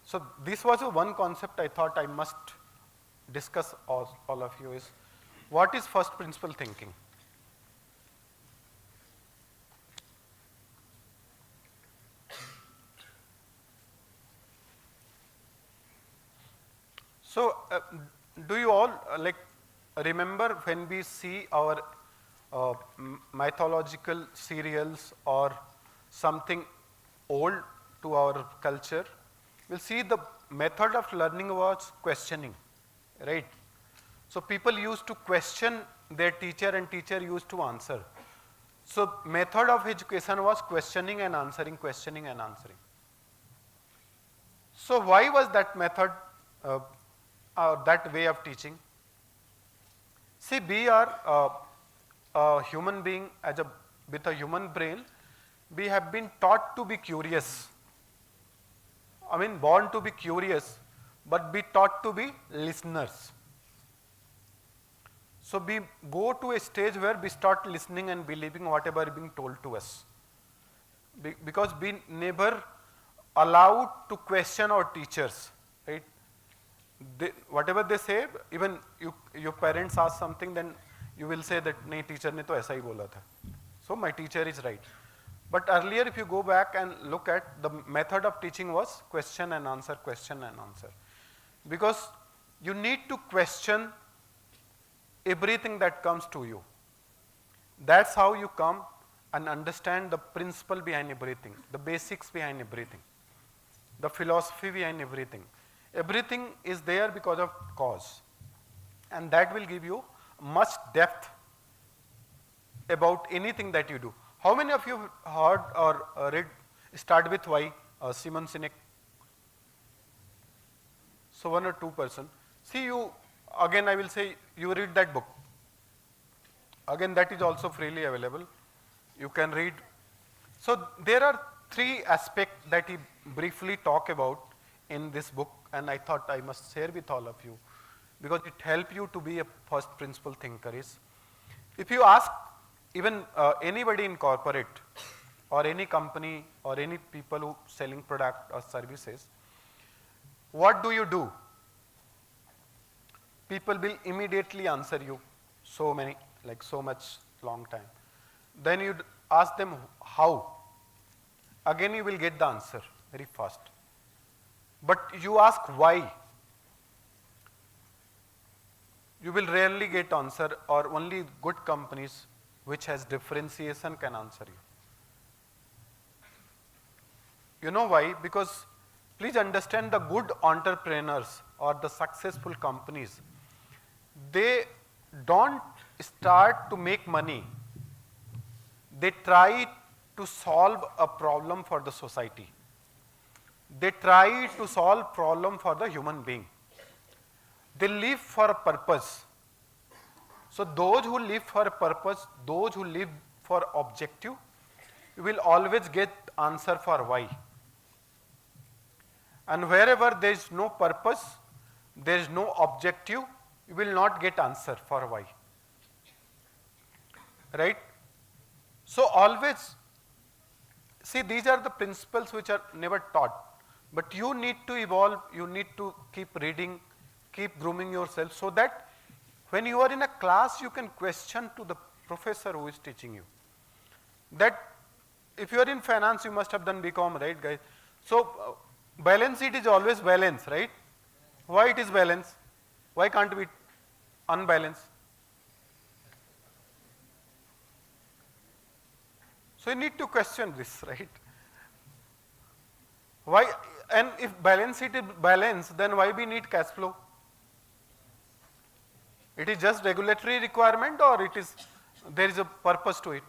So this was one concept I thought I must discuss all of you is, what is first principle thinking? So do you all remember when we see our mythological serials or something old to our culture? We'll see the method of learning was questioning, right? So people used to question their teacher and teacher used to answer. So method of education was questioning and answering, questioning and answering. So why was that method, that way of teaching? See, we are a human being with a human brain. We have been taught to be curious. I mean, born to be curious, but be taught to be listeners. So we go to a stage where we start listening and believing whatever is being told to us. Because we never allowed to question our teachers, right? Whatever they say, even your parents ask something, then you will say that, "Nahi, teacher ne to aisa hi bola tha. So my teacher is right." But earlier, if you go back and look at the method of teaching was question and answer, question and answer. Because you need to question everything that comes to you. That's how you come and understand the principle behind everything, the basics behind everything, the philosophy behind everything. Everything is there because of cause. And that will give you much depth about anything that you do. How many of you heard or read Start With Why, Simon Sinek? So 1 or 2%. See, you, again I will say, you read that book. Again, that is also freely available. You can read. So there are 3 aspects that he briefly talk about in this book, and I thought I must share with all of you, because it helps you to be a first principle thinker. Is, if you ask even anybody in corporate or any company or any people who selling product or services, what do you do? People will immediately answer you so much long time. Then you ask them how. Again you will get the answer very fast. But you ask why, you will rarely get answer, or only good companies which has differentiation can answer you. You know why? Because please understand, the good entrepreneurs or the successful companies, they don't start to make money. They try to solve a problem for the society. They try to solve problem for the human being. They live for a purpose. So those who live for a purpose, those who live for objective, you will always get answer for why. And wherever there is no purpose, there is no objective, you will not get answer for why. Right? So always, see, these are the principles which are never taught. But you need to evolve, you need to keep reading, keep grooming yourself, so that when you are in a class, you can question to the professor who is teaching you. That if you are in finance, you must have done BCom, right, guys? So balance sheet is always balance, right? Why it is balance? Why can't we unbalance? So you need to question this, right? Why And if balance sheet is balanced, then why we need cash flow? It is just regulatory requirement, or it is there is a purpose to it?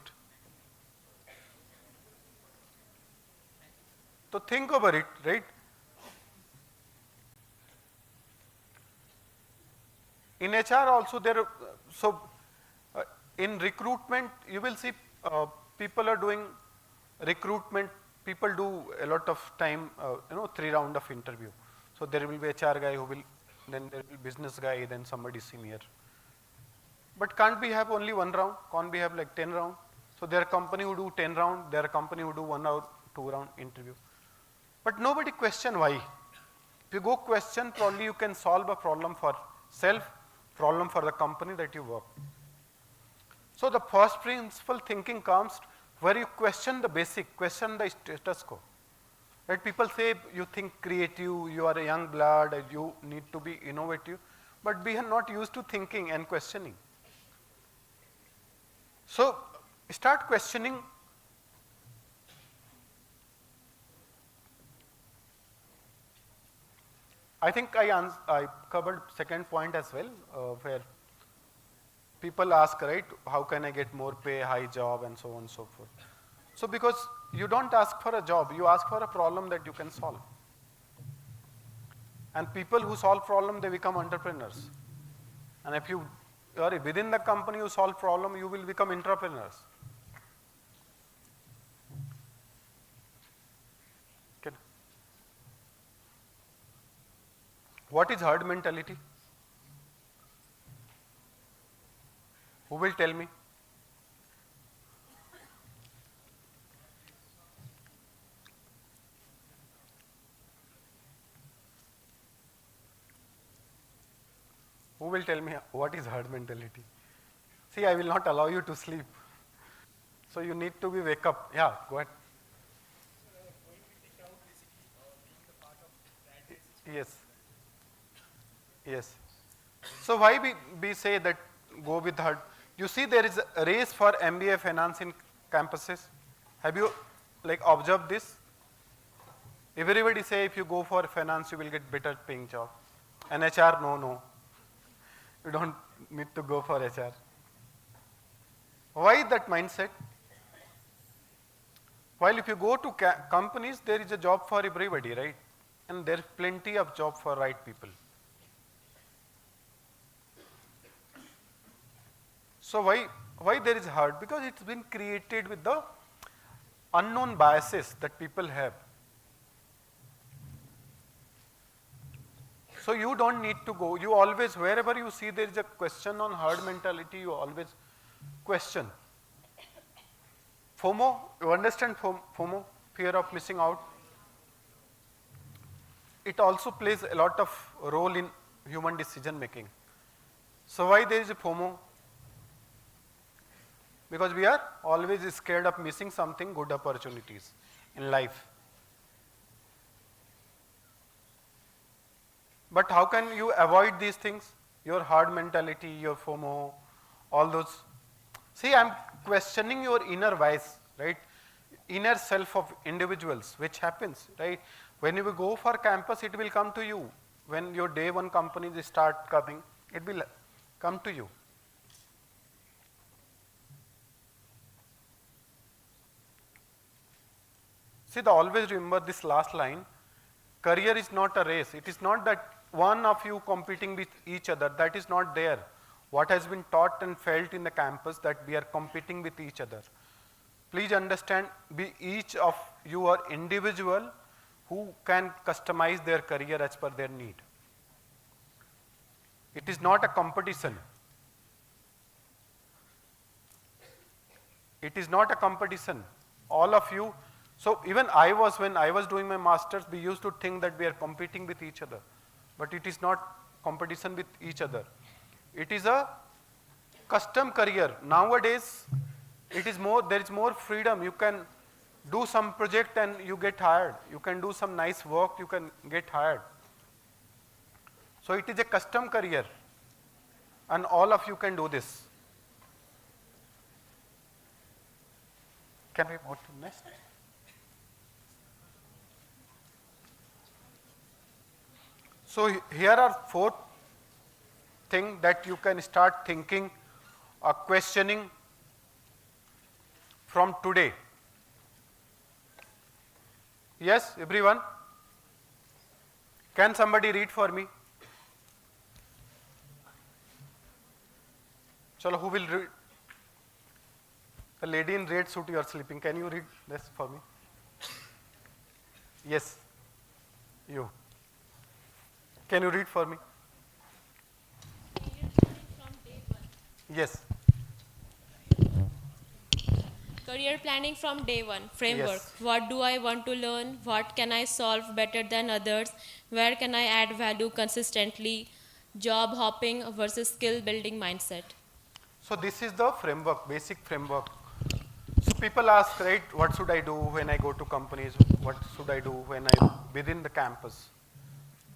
So think over it, right? In HR also there, in recruitment you will see people are doing recruitment, people do a lot of time, 3 round of interview. So there will be HR guy who will, then there will be business guy, then somebody senior. But can't we have only 1 round? Can't we have like 10 round? So there are company who do 10 round, there are company who do 1 or 2 round interview. But nobody question why. If you go question, probably you can solve a problem for self, problem for the company that you work. So the first principle thinking comes where you question the basic, question the status quo. Right? People say you think creative, you are a young blood, you need to be innovative, but we are not used to thinking and questioning. So start questioning. I think I covered second point as well, where people ask, right, how can I get more pay, high job, and so on and so forth. So because you don't ask for a job, you ask for a problem that you can solve. And people who solve problem, they become entrepreneurs. And if you are within the company you solve problem, you will become entrepreneurs. Okay. What is herd mentality? Who will tell me? Who will tell me what is herd mentality? See, I will not allow you to sleep. So you need to be wake up. Yeah, go ahead. Yes. Yes. So why we say that go with herd? You see there is a race for MBA finance in campuses. Have you observed this? Everybody say if you go for finance you will get better paying job. And HR, no. You don't need to go for HR. Why that mindset? While if you go to companies, there is a job for everybody, right? And there is plenty of job for right people. So why there is herd? Because it's been created with the unknown biases that people have. So you don't need to go. You always, wherever you see there is a question on herd mentality, you always question. FOMO, you understand FOMO, fear of missing out? It also plays a lot of role in human decision making. So why there is a FOMO? Because we are always scared of missing something, good opportunities in life. But how can you avoid these things? Your herd mentality, your FOMO, all those. See, I'm questioning your inner voice, right? Inner self of individuals, which happens, right? When you go for campus, it will come to you. When your day one companies start coming, it will come to you. See, always remember this last line. Career is not a race. It is not that one of you competing with each other. That is not there. What has been taught and felt in the campus that we are competing with each other. Please understand, each of you are individual who can customize their career as per their need. It is not a competition. It is not a competition. All of you. So even when I was doing my masters, we used to think that we are competing with each other. But it is not competition with each other. It is a custom career. Nowadays, there is more freedom. You can do some project and you get hired. You can do some nice work, you can get hired. So it is a custom career. And all of you can do this. Can we move to next? So here are 4 things that you can start thinking or questioning from today. Yes, everyone? Can somebody read for me? Chalo, who will read? The lady in red suit, you are sleeping. Can you read this for me? Yes, you. Can you read for me? Yes. Career planning from day one. Framework. Yes. What do I want to learn? What can I solve better than others? Where can I add value consistently? Job hopping versus skill building mindset. So this is the framework, basic framework. So people ask, right, what should I do when I go to companies? What should I do when I within the campus?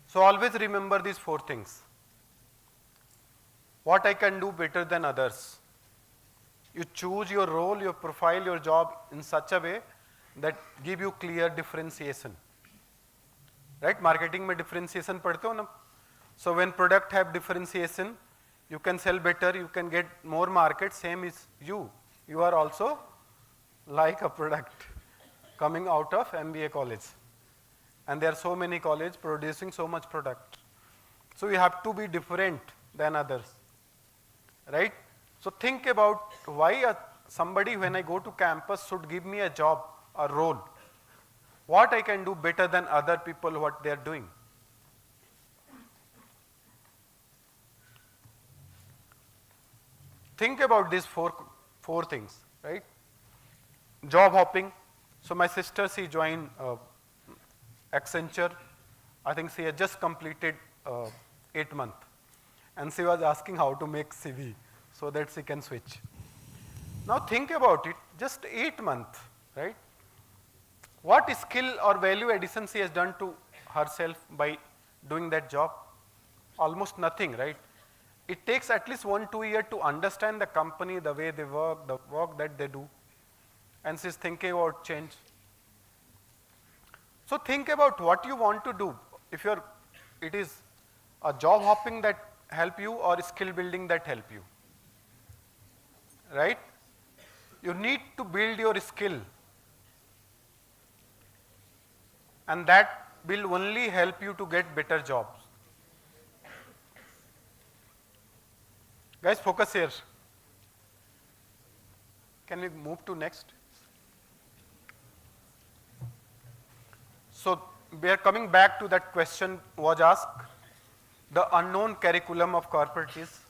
So always remember these 4 things. What I can do better than others. You choose your role, your profile, your job in such a way that give you clear differentiation. Right? Marketing mein differentiation padhte ho na? So when product have differentiation, you can sell better, you can get more market, same is you. You are also like a product coming out of MBA college. And there are so many colleges producing so much product. So you have to be different than others. Right? So think about why somebody when I go to campus should give me a job, a role. What I can do better than other people what they are doing. Think about these four things, right? Job hopping. So my sister, she joined Accenture. I think she had just completed 8 months. And she was asking how to make CV so that she can switch. Now think about it, just 8 months, right? What skill or value addition she has done to herself by doing that job? Almost nothing, right? It takes at least 1-2 years to understand the company, the way they work, the work that they do. And she's thinking about change. So think about what you want to do. If it is a job hopping that help you or skill building that help you. Right? You need to build your skill. And that will only help you to get better jobs. Guys, focus here. Can we move to next? So we are coming back to that question was asked. The unknown curriculum of corporate is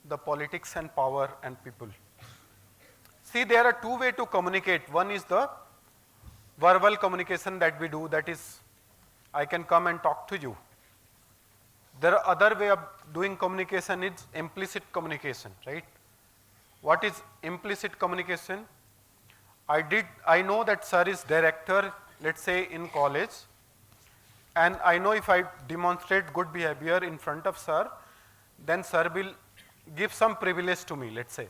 the politics and power and people. See, there are 2 ways to communicate. One is the verbal communication that we do, that is, I can come and talk to you. There are other way of doing communication is implicit communication, right? What is implicit communication? I know that sir is director, let's say in college, and I know if I demonstrate good behavior in front of sir, then sir will give some privilege to me, let's say,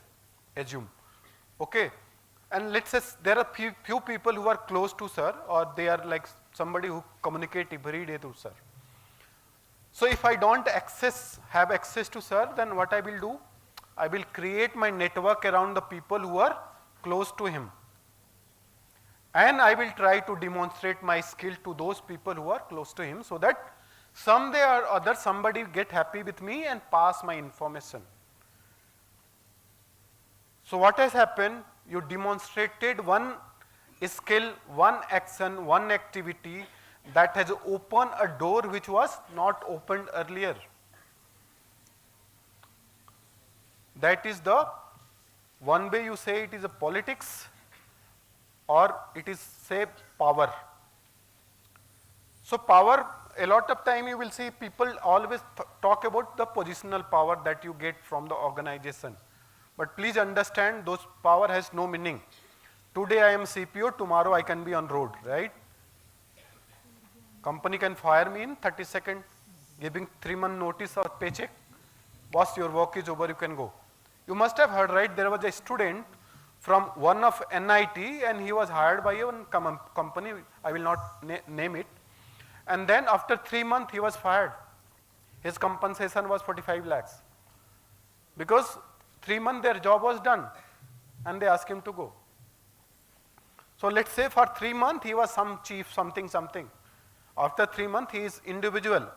assume. Okay? And let's say there are few people who are close to sir, or they are like somebody who communicate every day to sir. So if I don't have access to sir, then what I will do? I will create my network around the people who are close to him. And I will try to demonstrate my skill to those people who are close to him so that someday or other somebody get happy with me and pass my information. So what has happened? You demonstrated one skill, one action, one activity that has opened a door which was not opened earlier. That is the one way you say it is a politics, or it is say power. So power, a lot of time you will see people always talk about the positional power that you get from the organization. But please understand, those power has no meaning. Today I am CPO, tomorrow I can be on road, right? Company can fire me in 30 seconds, giving 3-month notice or paycheck. Boss, your work is over, you can go. You must have heard, right? There was a student from one of NIT and he was hired by one company, I will not name it. And then after 3 months, he was fired. His compensation was 45 lakhs. Because 3 months their job was done and they asked him to go. So let's say for 3 months he was some chief, something. After 3 months he is individual.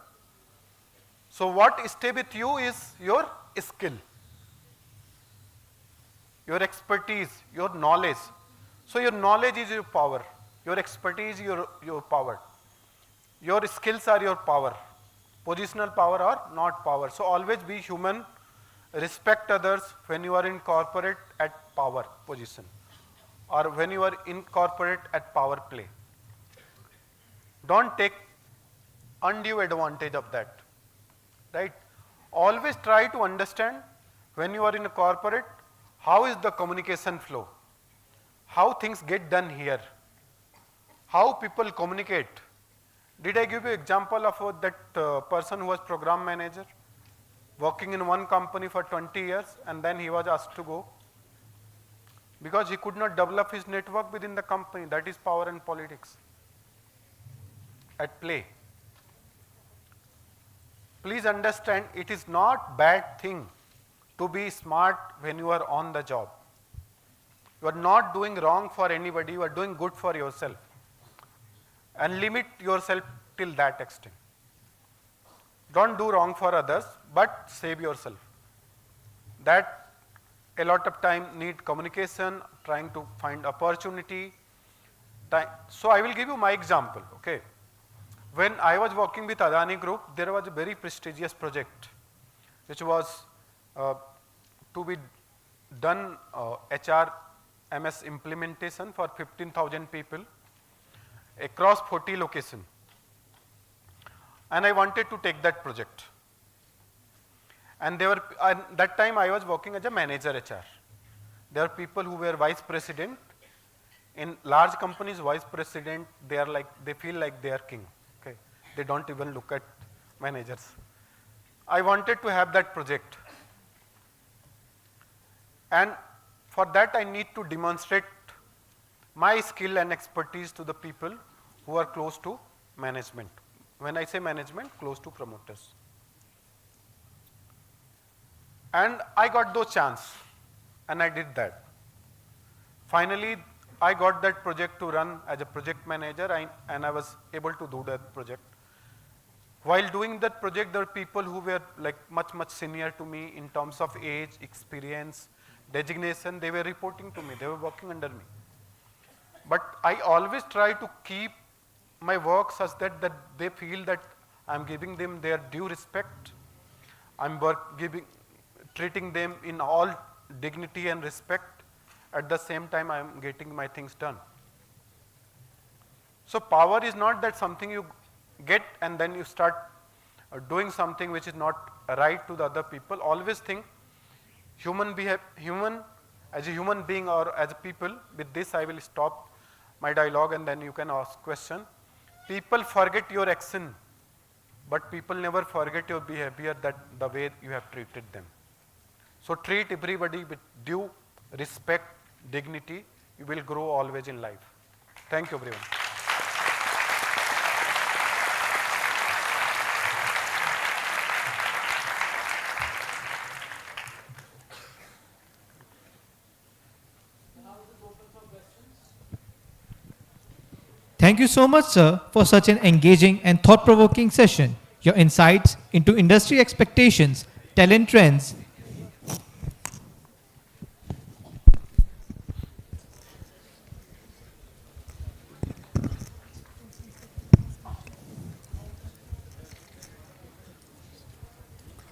So what stay with you is your skill, your expertise, your knowledge. So your knowledge is your power, your expertise is your power. Your skills are your power. Positional power or not power. So always be human, respect others when you are in corporate at power position or when you are in corporate at power play. Don't take undue advantage of that, right? Always try to understand when you are in a corporate, how is the communication flow, how things get done here, how people communicate. Did I give you example of that person who was program manager, working in one company for 20 years and then he was asked to go because he could not develop his network within the company. That is power and politics at play. Please understand, it is not bad thing to be smart when you are on the job. You are not doing wrong for anybody, you are doing good for yourself. And limit yourself till that extent. Don't do wrong for others, but save yourself. That a lot of time need communication, trying to find opportunity. So I will give you my example, okay. When I was working with Adani Group, there was a very prestigious project which was to be done HRMS implementation for 15,000 people across 40 locations. And I wanted to take that project. And that time I was working as a manager HR. There are people who were vice president. In large companies, vice president, they feel like they are king. Okay, they don't even look at managers. I wanted to have that project. And for that I need to demonstrate my skill and expertise to the people who are close to management. When I say management, close to promoters. And I got those chance and I did that. Finally, I got that project to run as a project manager and I was able to do that project. While doing that project, there were people who were like much senior to me in terms of age, experience, designation. They were reporting to me, they were working under me. But I always try to keep my work such that they feel that I'm giving them their due respect. I'm treating them in all dignity and respect. At the same time, I'm getting my things done. So power is not that something you get and then you start doing something which is not right to the other people. Always think human as a human being or as a people. With this I will stop my dialogue and then you can ask question. People forget your action, but people never forget your behavior, that the way you have treated them. So treat everybody with due respect, dignity. You will grow always in life. Thank you everyone. Thank you so much, sir, for such an engaging and thought-provoking session. Your insights into industry expectations, talent trends,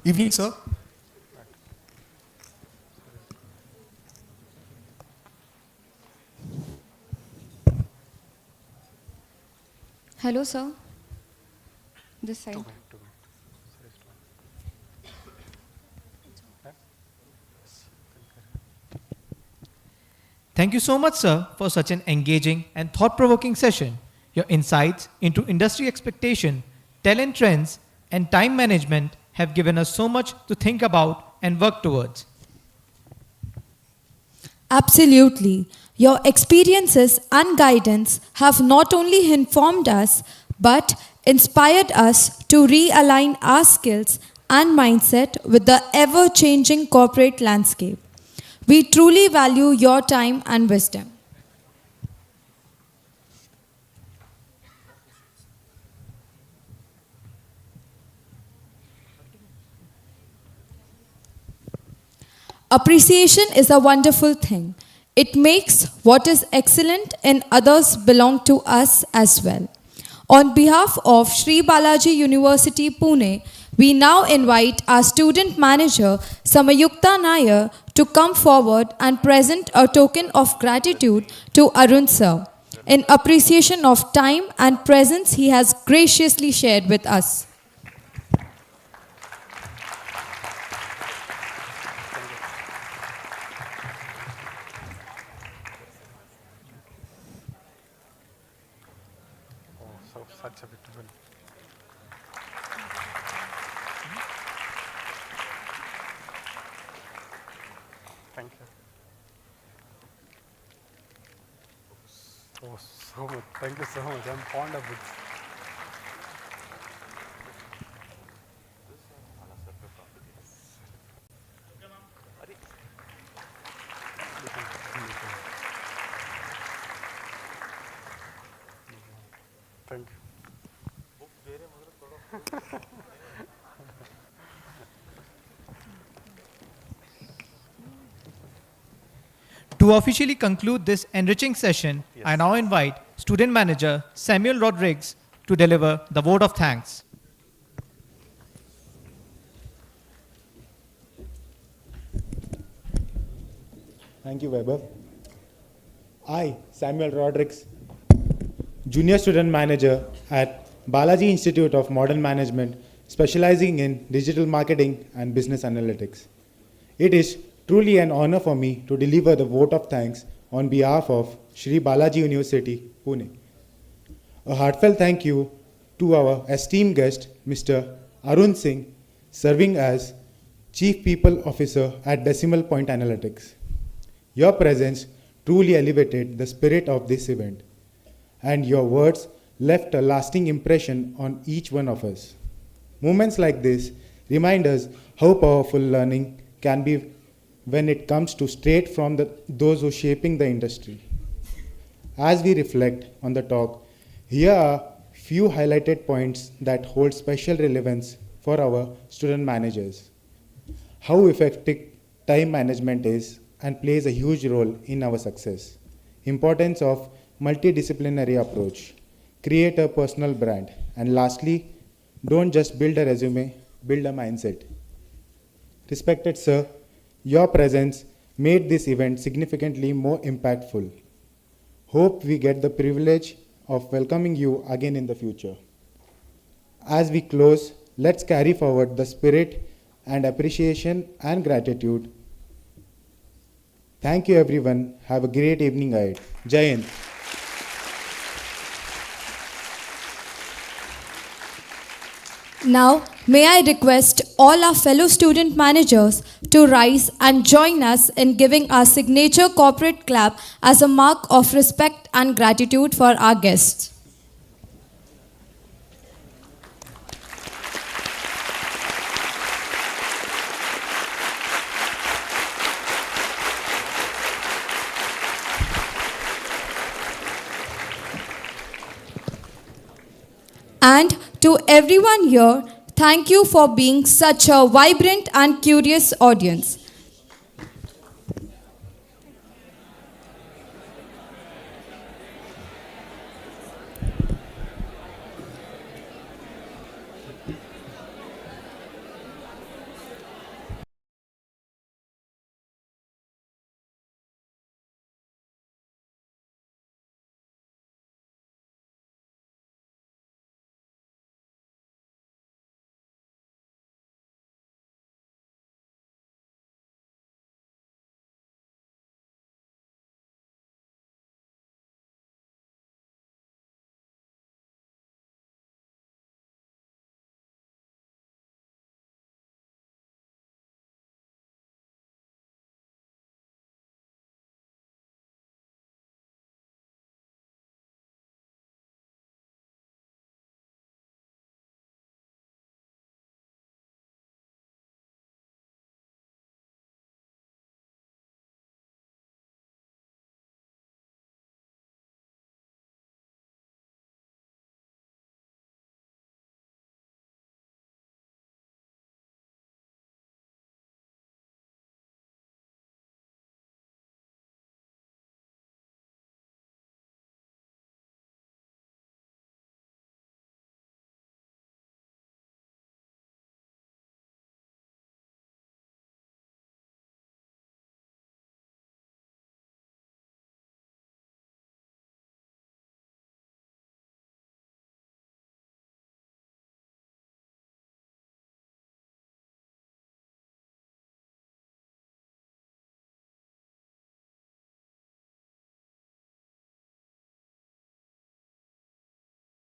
Evening, sir. Hello, sir. This side. Thank you so much, sir, for such an engaging and thought-provoking session. Your insights into industry expectation, talent trends, and time management have given us so much to think about and work towards. Absolutely. Your experiences and guidance have not only informed us, but inspired us to realign our skills and mindset with the ever changing corporate landscape. We truly value your time and wisdom. Appreciation is a wonderful thing. It makes what is excellent in others belong to us as well. On behalf of Sri Balaji University, Pune, we now invite our student manager, Samayukta Nair, to come forward and present a token of gratitude to Arun sir in appreciation of time and presence he has graciously shared with us. Oh, so such a beautiful. Thank you. Oh, so much. Thank you so much. I'm fond of books. Thank you. To officially conclude this enriching session, I now invite student manager Samuel Rodriguez to deliver the vote of thanks. Thank you, Weber. I, Samuel Rodriguez, Junior Student Manager at Balaji Institute of Modern Management, specializing in digital marketing and business analytics. It is truly an honor for me to deliver the vote of thanks on behalf of Sri Balaji University, Pune. A heartfelt thank you to our esteemed guest, Mr. Arun Singh, serving as Chief People Officer at Decimal Point Analytics. Your presence truly elevated the spirit of this event, and your words left a lasting impression on each one of us. Moments like this remind us how powerful learning can be when it comes to straight from those who are shaping the industry. As we reflect on the talk, here are few highlighted points that hold special relevance for our student managers. How effective time management is and plays a huge role in our success. Importance of multidisciplinary approach. Create a personal brand. And lastly, don't just build a resume, build a mindset. Respected sir, your presence made this event significantly more impactful. Hope we get the privilege of welcoming you again in the future. As we close, let's carry forward the spirit and appreciation and gratitude. Thank you everyone. Have a great evening ahead. Jai Hind. Now, may I request all our fellow student managers to rise and join us in giving our signature corporate clap as a mark of respect and gratitude for our guests. And to everyone here, thank you for being such a vibrant and curious audience.